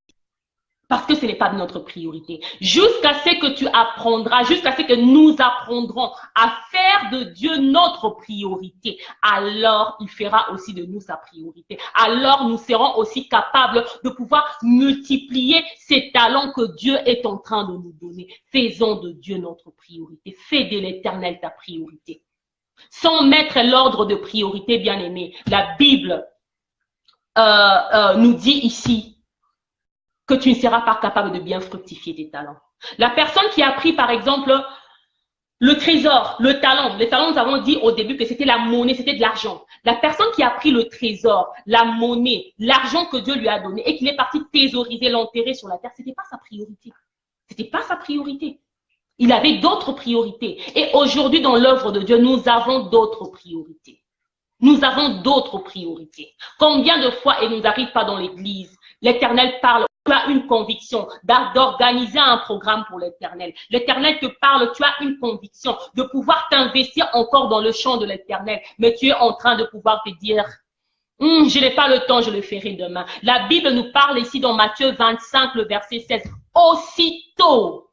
Parce que ce n'est pas notre priorité. Jusqu'à ce que tu apprendras, jusqu'à ce que nous apprendrons à faire de Dieu notre priorité, alors il fera aussi de nous sa priorité. Alors nous serons aussi capables de pouvoir multiplier ces talents que Dieu est en train de nous donner. Faisons de Dieu notre priorité. Fais de l'Éternel ta priorité. Sans mettre l'ordre de priorité, bien aimé, la Bible nous dit ici que tu ne seras pas capable de bien fructifier tes talents. La personne qui a pris, par exemple, le trésor, le talent, nous avons dit au début que c'était la monnaie, c'était de l'argent. La personne qui a pris le trésor, la monnaie, l'argent que Dieu lui a donné et qu'il est parti thésauriser, l'enterrer sur la terre, ce n'était pas sa priorité. Ce n'était pas sa priorité. Il avait d'autres priorités. Et aujourd'hui, dans l'œuvre de Dieu, nous avons d'autres priorités. Nous avons d'autres priorités. Combien de fois il ne nous arrive pas dans l'église, l'Éternel parle, tu as une conviction d'organiser un programme pour l'Éternel. L'Éternel te parle, tu as une conviction de pouvoir t'investir encore dans le champ de l'Éternel. Mais tu es en train de pouvoir te dire, je n'ai pas le temps, je le ferai demain. La Bible nous parle ici dans Matthieu 25, le verset 16. Aussitôt,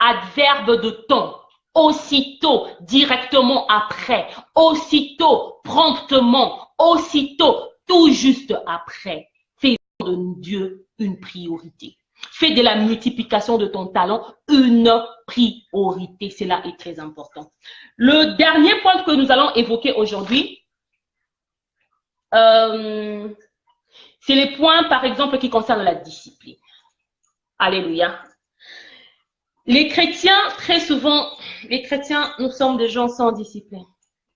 adverbe de temps. Aussitôt, directement après. Aussitôt, promptement. Aussitôt, tout juste après. De Dieu une priorité. Fais de la multiplication de ton talent une priorité. Cela est très important. Le dernier point que nous allons évoquer aujourd'hui, c'est les points, par exemple, qui concernent la discipline. Alléluia. Les chrétiens, très souvent, nous sommes des gens sans discipline.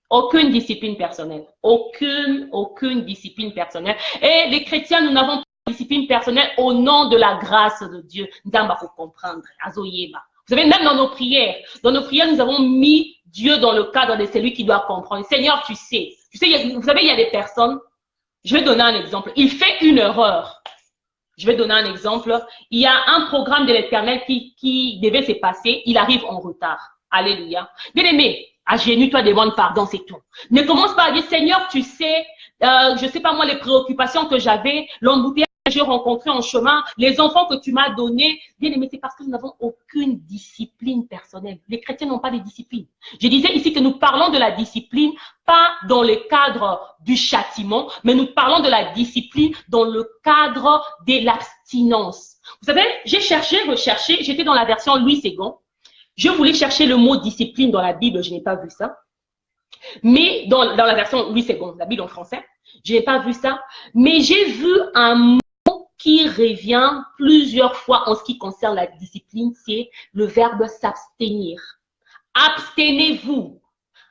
Aucune discipline personnelle. Aucune discipline personnelle. Et les chrétiens, nous n'avons discipline personnelle au nom de la grâce de Dieu. Nous allons comprendre. Azoyeba. Vous savez, même dans nos prières, nous avons mis Dieu dans le cadre de celui qui doit comprendre. Seigneur, tu sais, vous savez, il y a des personnes, je vais donner un exemple. Il fait une erreur. Je vais donner un exemple. Il y a un programme de l'Éternel qui devait se passer. Il arrive en retard. Alléluia. Bien-aimé, agenouille-toi, demande pardon, c'est tout. Ne commence pas à dire, Seigneur, tu sais, je sais pas moi, les préoccupations que j'avais, l'embouteillage que j'ai rencontré en chemin, les enfants que tu m'as donnés. Bien-aimé, c'est parce que nous n'avons aucune discipline personnelle. Les chrétiens n'ont pas de discipline. Je disais ici que nous parlons de la discipline, pas dans le cadre du châtiment, mais nous parlons de la discipline dans le cadre de l'abstinence. Vous savez, j'ai cherché, recherché, j'étais dans la version Louis II. Je voulais chercher le mot discipline dans la Bible, je n'ai pas vu ça. Mais dans la version Louis II, la Bible en français, je n'ai pas vu ça. Mais j'ai vu un mot qui revient plusieurs fois en ce qui concerne la discipline, c'est le verbe s'abstenir. Abstenez-vous.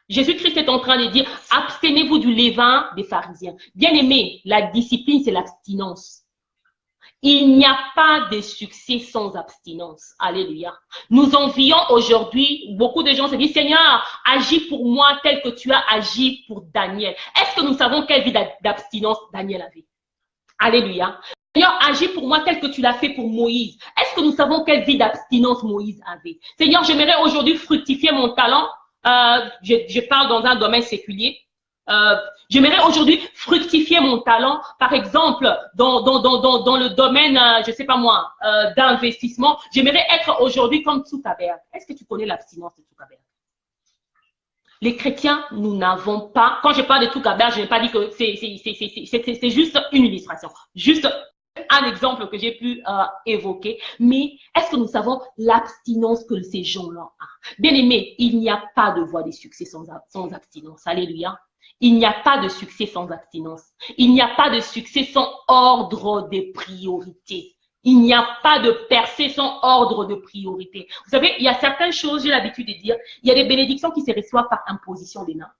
Jésus-Christ est en train de dire, abstenez-vous du levain des pharisiens. Bien aimé, la discipline, c'est l'abstinence. Il n'y a pas de succès sans abstinence. Alléluia. Nous envions aujourd'hui, beaucoup de gens se disent, Seigneur, agis pour moi tel que tu as agi pour Daniel. Est-ce que nous savons quelle vie d'abstinence Daniel avait? Alléluia. Seigneur, agis pour moi tel que tu l'as fait pour Moïse. Est-ce que nous savons quelle vie d'abstinence Moïse avait? Seigneur, j'aimerais aujourd'hui fructifier mon talent. Je parle dans un domaine séculier. J'aimerais aujourd'hui fructifier mon talent, par exemple, dans le domaine, je sais pas moi, d'investissement. J'aimerais être aujourd'hui comme Zuckerberg. Est-ce que tu connais l'abstinence de Zuckerberg? Les chrétiens, nous n'avons pas, quand je parle de Zuckerberg, je n'ai pas dit que c'est juste une illustration, juste un exemple que j'ai pu évoquer, mais est-ce que nous savons l'abstinence que ces gens-là ont? Bien aimé, il n'y a pas de voie de succès sans abstinence. Alléluia. Il n'y a pas de succès sans abstinence. Il n'y a pas de succès sans ordre de priorité. Il n'y a pas de percée sans ordre de priorité. Vous savez, il y a certaines choses, j'ai l'habitude de dire, il y a des bénédictions qui se reçoivent par imposition des mains.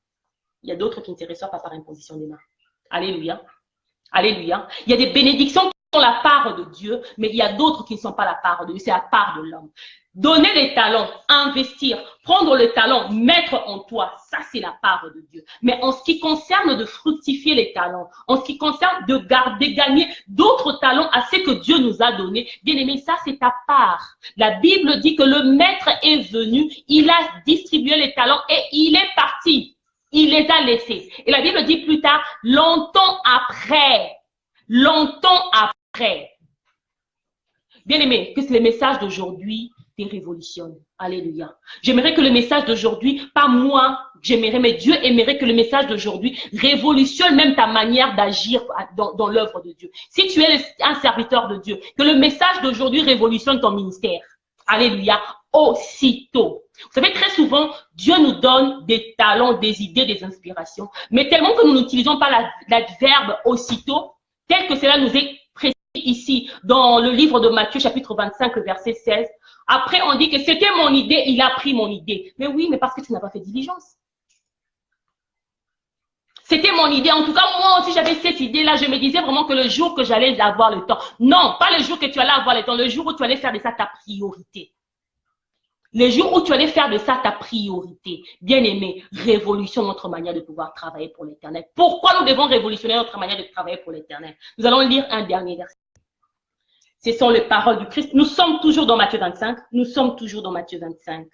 Il y a d'autres qui ne se reçoivent pas par imposition des mains. Alléluia. Alléluia. Il y a des bénédictions qui sont la part de Dieu, mais il y a d'autres qui ne sont pas la part de Dieu, c'est la part de l'homme. Donner les talents, investir, prendre le talent, mettre en toi, ça c'est la part de Dieu. Mais en ce qui concerne de fructifier les talents, en ce qui concerne de garder, gagner d'autres talents à ce que Dieu nous a donné, bien aimé, ça c'est ta part. La Bible dit que le maître est venu, il a distribué les talents et il est parti. Il les a laissés. Et la Bible dit plus tard, longtemps après, bien aimé, que c'est le message d'aujourd'hui te révolutionne. Alléluia. J'aimerais que le message d'aujourd'hui, pas moi, j'aimerais, mais Dieu aimerait que le message d'aujourd'hui révolutionne même ta manière d'agir dans l'œuvre de Dieu. Si tu es un serviteur de Dieu, que le message d'aujourd'hui révolutionne ton ministère. Alléluia. Aussitôt. Vous savez, très souvent, Dieu nous donne des talents, des idées, des inspirations, mais tellement que nous n'utilisons pas l'adverbe aussitôt, tel que cela nous est précisé ici dans le livre de Matthieu, chapitre 25, verset 16. Après, on dit que c'était mon idée, il a pris mon idée. Mais oui, mais parce que tu n'as pas fait diligence. C'était mon idée. En tout cas, moi aussi, j'avais cette idée-là. Je me disais vraiment que le jour que j'allais avoir le temps. Non, pas le jour que tu allais avoir le temps. Le jour où tu allais faire de ça ta priorité. Le jour où tu allais faire de ça ta priorité. Bien aimé, révolutionne notre manière de pouvoir travailler pour l'Éternel. Pourquoi nous devons révolutionner notre manière de travailler pour l'Éternel? Nous allons lire un dernier verset. Ce sont les paroles du Christ. Nous sommes toujours dans Matthieu 25. Nous sommes toujours dans Matthieu 25.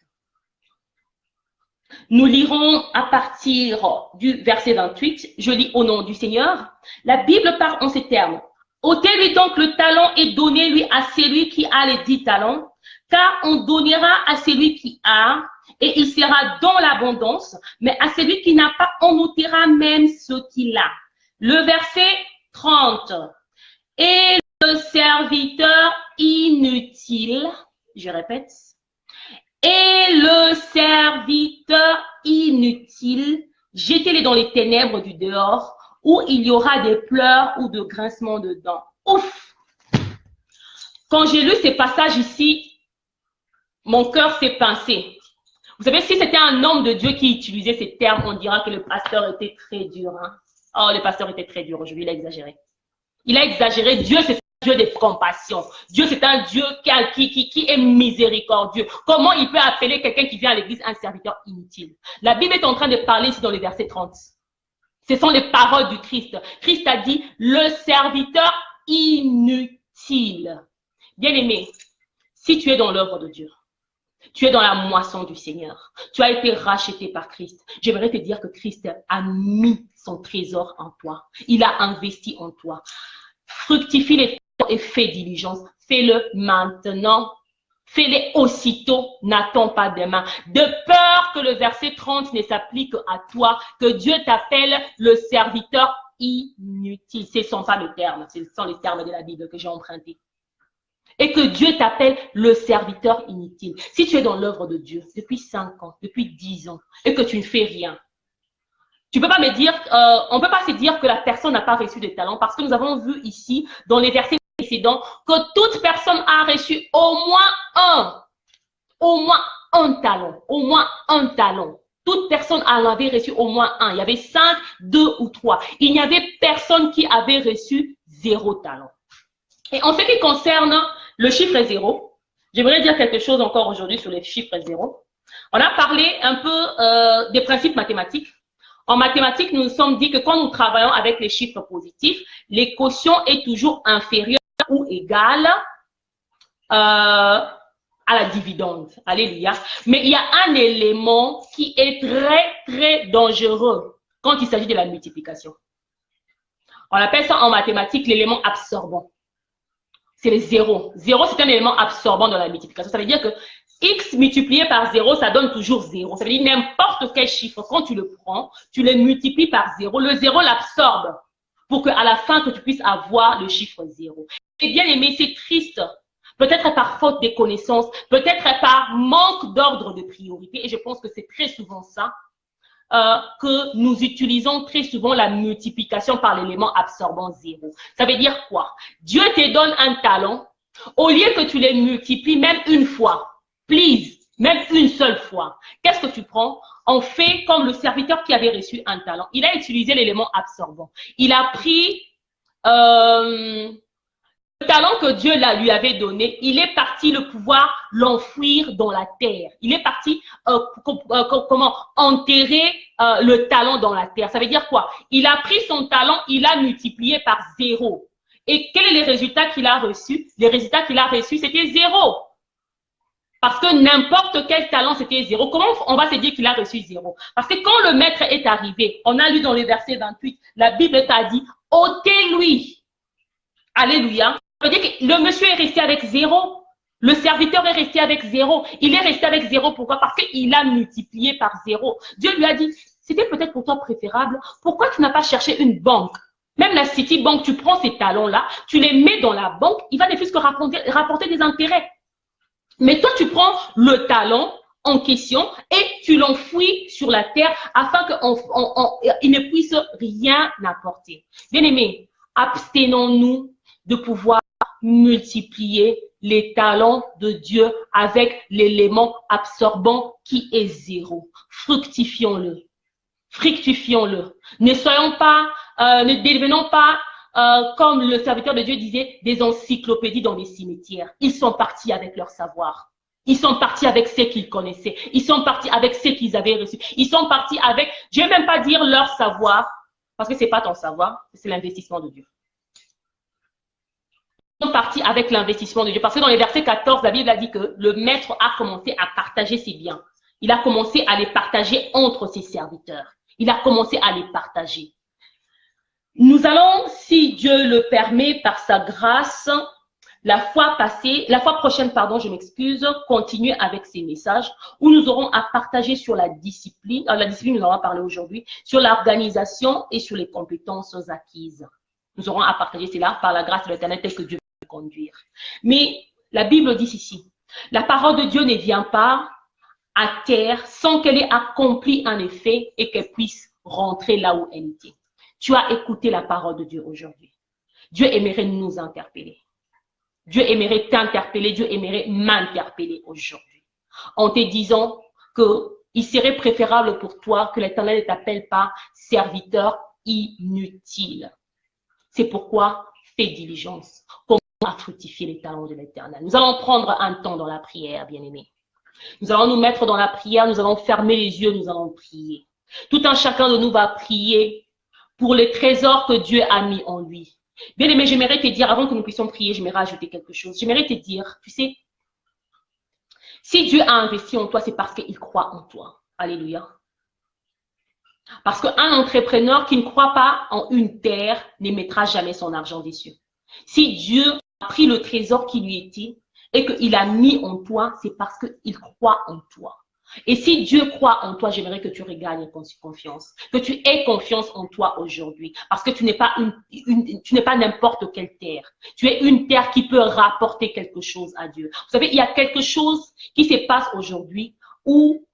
Nous lirons à partir du verset 28. Je lis au nom du Seigneur. La Bible parle en ces termes. Ôtez-lui donc le talent et donnez-lui à celui qui a les 10 talents, car on donnera à celui qui a, et il sera dans l'abondance, mais à celui qui n'a pas, on ôtera même ce qu'il a. Le verset 30. Et le serviteur inutile, je répète, et le serviteur inutile, jetez-les dans les ténèbres du dehors, où il y aura des pleurs ou de grincements de dents. Ouf! Quand j'ai lu ces passages ici, mon cœur s'est pincé. Vous savez, si c'était un homme de Dieu qui utilisait ces termes, on dira que le pasteur était très dur. Hein? Oh, le pasteur était très dur aujourd'hui, il a exagéré. Il a exagéré, Dieu s'est Dieu de compassion. Dieu, c'est un Dieu qui est miséricordieux. Comment il peut appeler quelqu'un qui vient à l'église un serviteur inutile? La Bible est en train de parler ici dans le verset 30. Ce sont les paroles du Christ. Christ a dit, le serviteur inutile. Bien-aimé, si tu es dans l'œuvre de Dieu, tu es dans la moisson du Seigneur, tu as été racheté par Christ, j'aimerais te dire que Christ a mis son trésor en toi. Il a investi en toi. Fructifie les temps et fais diligence. Fais-le maintenant. Fais-les aussitôt, n'attends pas demain. De peur que le verset 30 ne s'applique à toi, que Dieu t'appelle le serviteur inutile. Ce ne sont pas les termes, ce sont les termes de la Bible que j'ai empruntés. Et que Dieu t'appelle le serviteur inutile. Si tu es dans l'œuvre de Dieu depuis 5 ans, depuis 10 ans, et que tu ne fais rien, tu peux pas me dire, on ne peut pas se dire que la personne n'a pas reçu de talent, parce que nous avons vu ici, dans les versets précédents, que toute personne a reçu au moins un talent, au moins un talent. Toute personne en avait reçu au moins un. Il y avait 5, 2 ou 3. Il n'y avait personne qui avait reçu 0 talent. Et en ce qui concerne le chiffre 0, j'aimerais dire quelque chose encore aujourd'hui sur les chiffres 0. On a parlé un peu des principes mathématiques. En mathématiques, nous nous sommes dit que quand nous travaillons avec les chiffres positifs, les quotients est toujours inférieur ou égal à la dividende. Alléluia. Mais il y a un élément qui est très, très dangereux quand il s'agit de la multiplication. On appelle ça en mathématiques l'élément absorbant. C'est les zéros. 0, c'est un élément absorbant dans la multiplication. Ça veut dire que X multiplié par 0, ça donne toujours 0. Ça veut dire n'importe quel chiffre, quand tu le prends, tu le multiplies par 0. Le 0 l'absorbe pour qu'à la fin, que tu puisses avoir le chiffre 0. Et bien aimé, c'est triste. Peut-être par faute de connaissances, peut-être par manque d'ordre de priorité. Et je pense que c'est très souvent ça. Que nous utilisons très souvent la multiplication par l'élément absorbant 0. Ça veut dire quoi? Dieu te donne un talent. Au lieu que tu les multiplies même une fois, please, même une seule fois, qu'est-ce que tu prends? On fait comme le serviteur qui avait reçu un talent. Il a utilisé l'élément absorbant. Il a pris le talent que Dieu lui avait donné, il est parti le pouvoir l'enfouir dans la terre. Il est parti comment enterrer le talent dans la terre. Ça veut dire quoi? Il a pris son talent, il l'a multiplié par 0. Et quels sont les résultats qu'il a reçus? Les résultats qu'il a reçus, c'était 0. Parce que n'importe quel talent, c'était 0. Comment on va se dire qu'il a reçu 0? Parce que quand le maître est arrivé, on a lu dans le verset 28, la Bible t'a dit, ôtez-lui. Alléluia. Ça veut dire que le monsieur est resté avec 0. Le serviteur est resté avec 0. Il est resté avec 0. Pourquoi? Parce qu'il a multiplié par 0. Dieu lui a dit, c'était peut-être pour toi préférable. Pourquoi tu n'as pas cherché une banque? Même la Citibank, tu prends ces talents-là, tu les mets dans la banque, il va ne plus que rapporter des intérêts. Mais toi, tu prends le talent en question et tu l'enfouis sur la terre afin qu'il ne puisse rien apporter. Bien-aimés, abstenons-nous de pouvoir multiplier les talents de Dieu avec l'élément absorbant qui est 0. Fructifions-le. Fructifions-le. Ne soyons pas, ne devenons pas, comme le serviteur de Dieu disait, des encyclopédies dans les cimetières. Ils sont partis avec leur savoir. Ils sont partis avec ce qu'ils connaissaient. Ils sont partis avec ce qu'ils avaient reçu. Ils sont partis avec, je ne vais même pas dire leur savoir, parce que ce n'est pas ton savoir, c'est l'investissement de Dieu. Ils sont partis avec l'investissement de Dieu. Parce que dans les versets 14, la Bible a dit que le maître a commencé à partager ses biens. Il a commencé à les partager entre ses serviteurs. Il a commencé à les partager. Nous allons, si Dieu le permet, par sa grâce, la fois prochaine, je m'excuse, continuer avec ces messages où nous aurons à partager sur la discipline. La discipline, nous allons parler aujourd'hui, sur l'organisation et sur les compétences acquises. Nous aurons à partager cela par la grâce de l'Éternel tel que Dieu veut le conduire. Mais la Bible dit ici, la parole de Dieu ne vient pas à terre sans qu'elle ait accompli un effet et qu'elle puisse rentrer là où elle était. Tu as écouté la parole de Dieu aujourd'hui. Dieu aimerait nous interpeller. Dieu aimerait t'interpeller, Dieu aimerait m'interpeller aujourd'hui. En te disant qu'il serait préférable pour toi que l'Éternel ne t'appelle pas serviteur inutile. C'est pourquoi fais diligence. Commence à fructifier les talents de l'Éternel. Nous allons prendre un temps dans la prière, bien-aimés. Nous allons nous mettre dans la prière, nous allons fermer les yeux, nous allons prier. Tout un chacun de nous va prier pour les trésors que Dieu a mis en lui. Bien-aimé, j'aimerais te dire, avant que nous puissions prier, j'aimerais ajouter quelque chose. J'aimerais te dire, tu sais, si Dieu a investi en toi, c'est parce qu'il croit en toi. Alléluia. Parce qu'un entrepreneur qui ne croit pas en une terre n'émettra jamais son argent des cieux. Si Dieu a pris le trésor qui lui était et qu'il a mis en toi, c'est parce qu'il croit en toi. Et si Dieu croit en toi, j'aimerais que tu regagnes confiance, que tu aies confiance en toi aujourd'hui, parce que tu n'es pas tu n'es pas n'importe quelle terre. Tu es une terre qui peut rapporter quelque chose à Dieu. Vous savez, il y a quelque chose qui se passe aujourd'hui où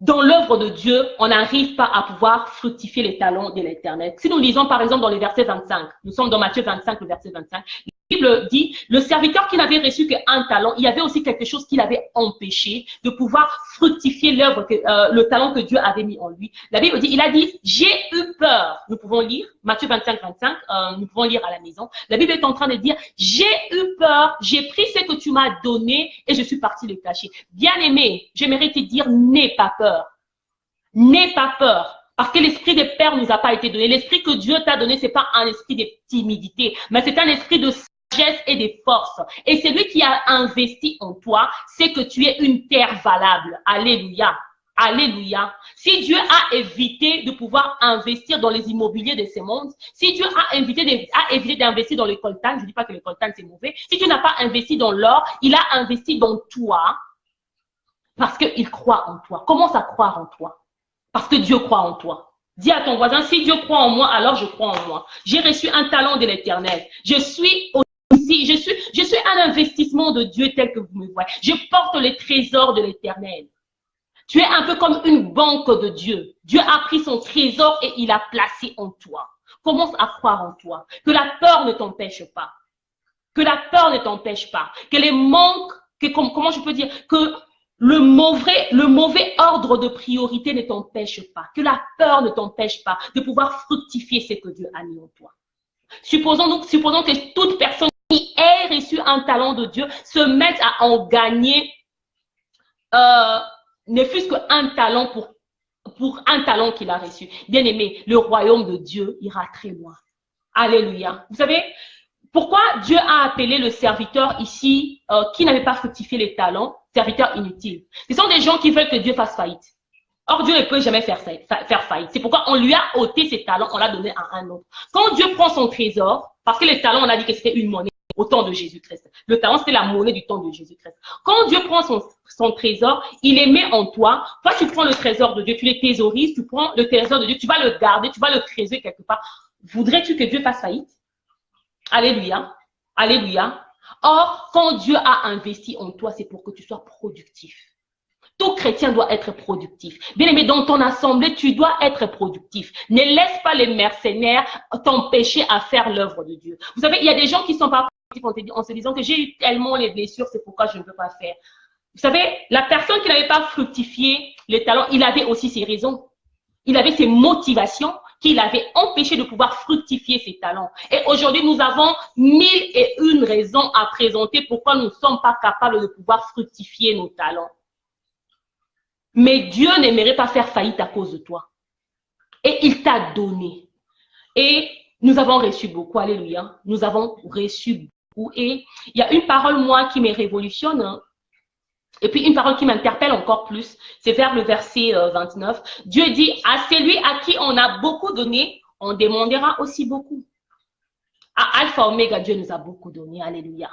dans l'œuvre de Dieu, on n'arrive pas à pouvoir fructifier les talents de l'Éternel. Si nous lisons par exemple dans le verset 25, nous sommes dans Matthieu 25, le verset 25, la Bible dit, le serviteur qui n'avait reçu qu'un talent, il y avait aussi quelque chose qui l'avait empêché de pouvoir fructifier l'œuvre, le talent que Dieu avait mis en lui. La Bible dit, il a dit, j'ai eu peur. Nous pouvons lire, Matthieu 25, 25, nous pouvons lire à la maison. La Bible est en train de dire, j'ai eu peur, j'ai pris ce que tu m'as donné et je suis parti le cacher. Bien-aimé, j'aimerais te dire, n'aie pas peur. N'aie pas peur. Parce que l'esprit de peur ne nous a pas été donné. L'esprit que Dieu t'a donné, c'est pas un esprit de timidité, mais c'est un esprit de sagesse et de force. Et c'est lui qui a investi en toi, c'est que tu es une terre valable. Alléluia. Alléluia. Si Dieu a évité de pouvoir investir dans les immobiliers de ce monde, si Dieu a évité d'investir dans le coltan, je ne dis pas que le coltan c'est mauvais, si tu n'as pas investi dans l'or, il a investi dans toi parce qu'il croit en toi. Commence à croire en toi. Parce que Dieu croit en toi. Dis à ton voisin, si Dieu croit en moi, alors je crois en moi. J'ai reçu un talent de l'Éternel. Je suis aussi, je suis un investissement de Dieu tel que vous me voyez. Je porte les trésors de l'Éternel. Tu es un peu comme une banque de Dieu. Dieu a pris son trésor et il a placé en toi. Commence à croire en toi. Que la peur ne t'empêche pas. Que la peur ne t'empêche pas. Que les manques, comment je peux dire, que le mauvais ordre de priorité ne t'empêche pas. Que la peur ne t'empêche pas de pouvoir fructifier ce que Dieu a mis en toi. Supposons que toute personne qui ait reçu un talent de Dieu se mette à en gagner, ne fût-ce qu'un talent pour un talent qu'il a reçu. Bien aimé, le royaume de Dieu ira très loin. Alléluia. Vous savez, pourquoi Dieu a appelé le serviteur ici qui n'avait pas fructifié les talents, serviteur inutile? Ce sont des gens qui veulent que Dieu fasse faillite. Or, Dieu ne peut jamais faire faillite. C'est pourquoi on lui a ôté ses talents, on l'a donné à un autre. Quand Dieu prend son trésor, parce que les talents, on a dit que c'était une monnaie au temps de Jésus-Christ. Le talent, c'était la monnaie du temps de Jésus-Christ. Quand Dieu prend son trésor, il les met en toi. Toi, tu prends le trésor de Dieu, tu les thésaurises, tu prends le trésor de Dieu, tu vas le garder, tu vas le creuser quelque part. Voudrais-tu que Dieu fasse faillite? Alléluia. Alléluia. Or, quand Dieu a investi en toi, c'est pour que tu sois productif. Tout chrétien doit être productif. Bien aimé, dans ton assemblée, tu dois être productif. Ne laisse pas les mercenaires t'empêcher à faire l'œuvre de Dieu. Vous savez, il y a des gens qui sont pas productifs en se disant que j'ai eu tellement les blessures, c'est pourquoi je ne peux pas faire. Vous savez, la personne qui n'avait pas fructifié les talents, il avait aussi ses raisons. Il avait ses motivations qui l'avaient empêché de pouvoir fructifier ses talents. Et aujourd'hui, nous avons 1001 raisons à présenter pourquoi nous ne sommes pas capables de pouvoir fructifier nos talents. Mais Dieu n'aimerait pas faire faillite à cause de toi. Et il t'a donné. Et nous avons reçu beaucoup. Alléluia. Nous avons reçu beaucoup. Et il y a une parole, moi, qui me révolutionne. Hein. Et puis une parole qui m'interpelle encore plus. C'est vers le verset 29. Dieu dit, à celui à qui on a beaucoup donné, on demandera aussi beaucoup. À Alpha Omega, Dieu nous a beaucoup donné. Alléluia.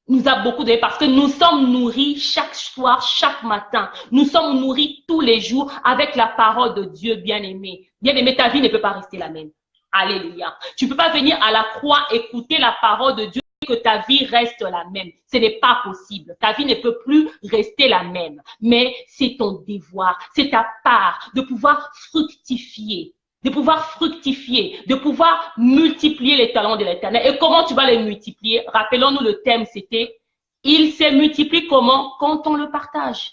Nous a beaucoup donné parce que nous sommes nourris chaque soir, chaque matin. Nous sommes nourris tous les jours avec la parole de Dieu bien-aimé. Bien-aimé, ta vie ne peut pas rester la même. Alléluia. Tu ne peux pas venir à la croix écouter la parole de Dieu et que ta vie reste la même. Ce n'est pas possible. Ta vie ne peut plus rester la même. Mais c'est ton devoir, c'est ta part de pouvoir fructifier. De pouvoir fructifier, de pouvoir multiplier les talents de l'Éternel. Et comment tu vas les multiplier? Rappelons-nous le thème, c'était « Il se multiplie comment? Quand on le partage. »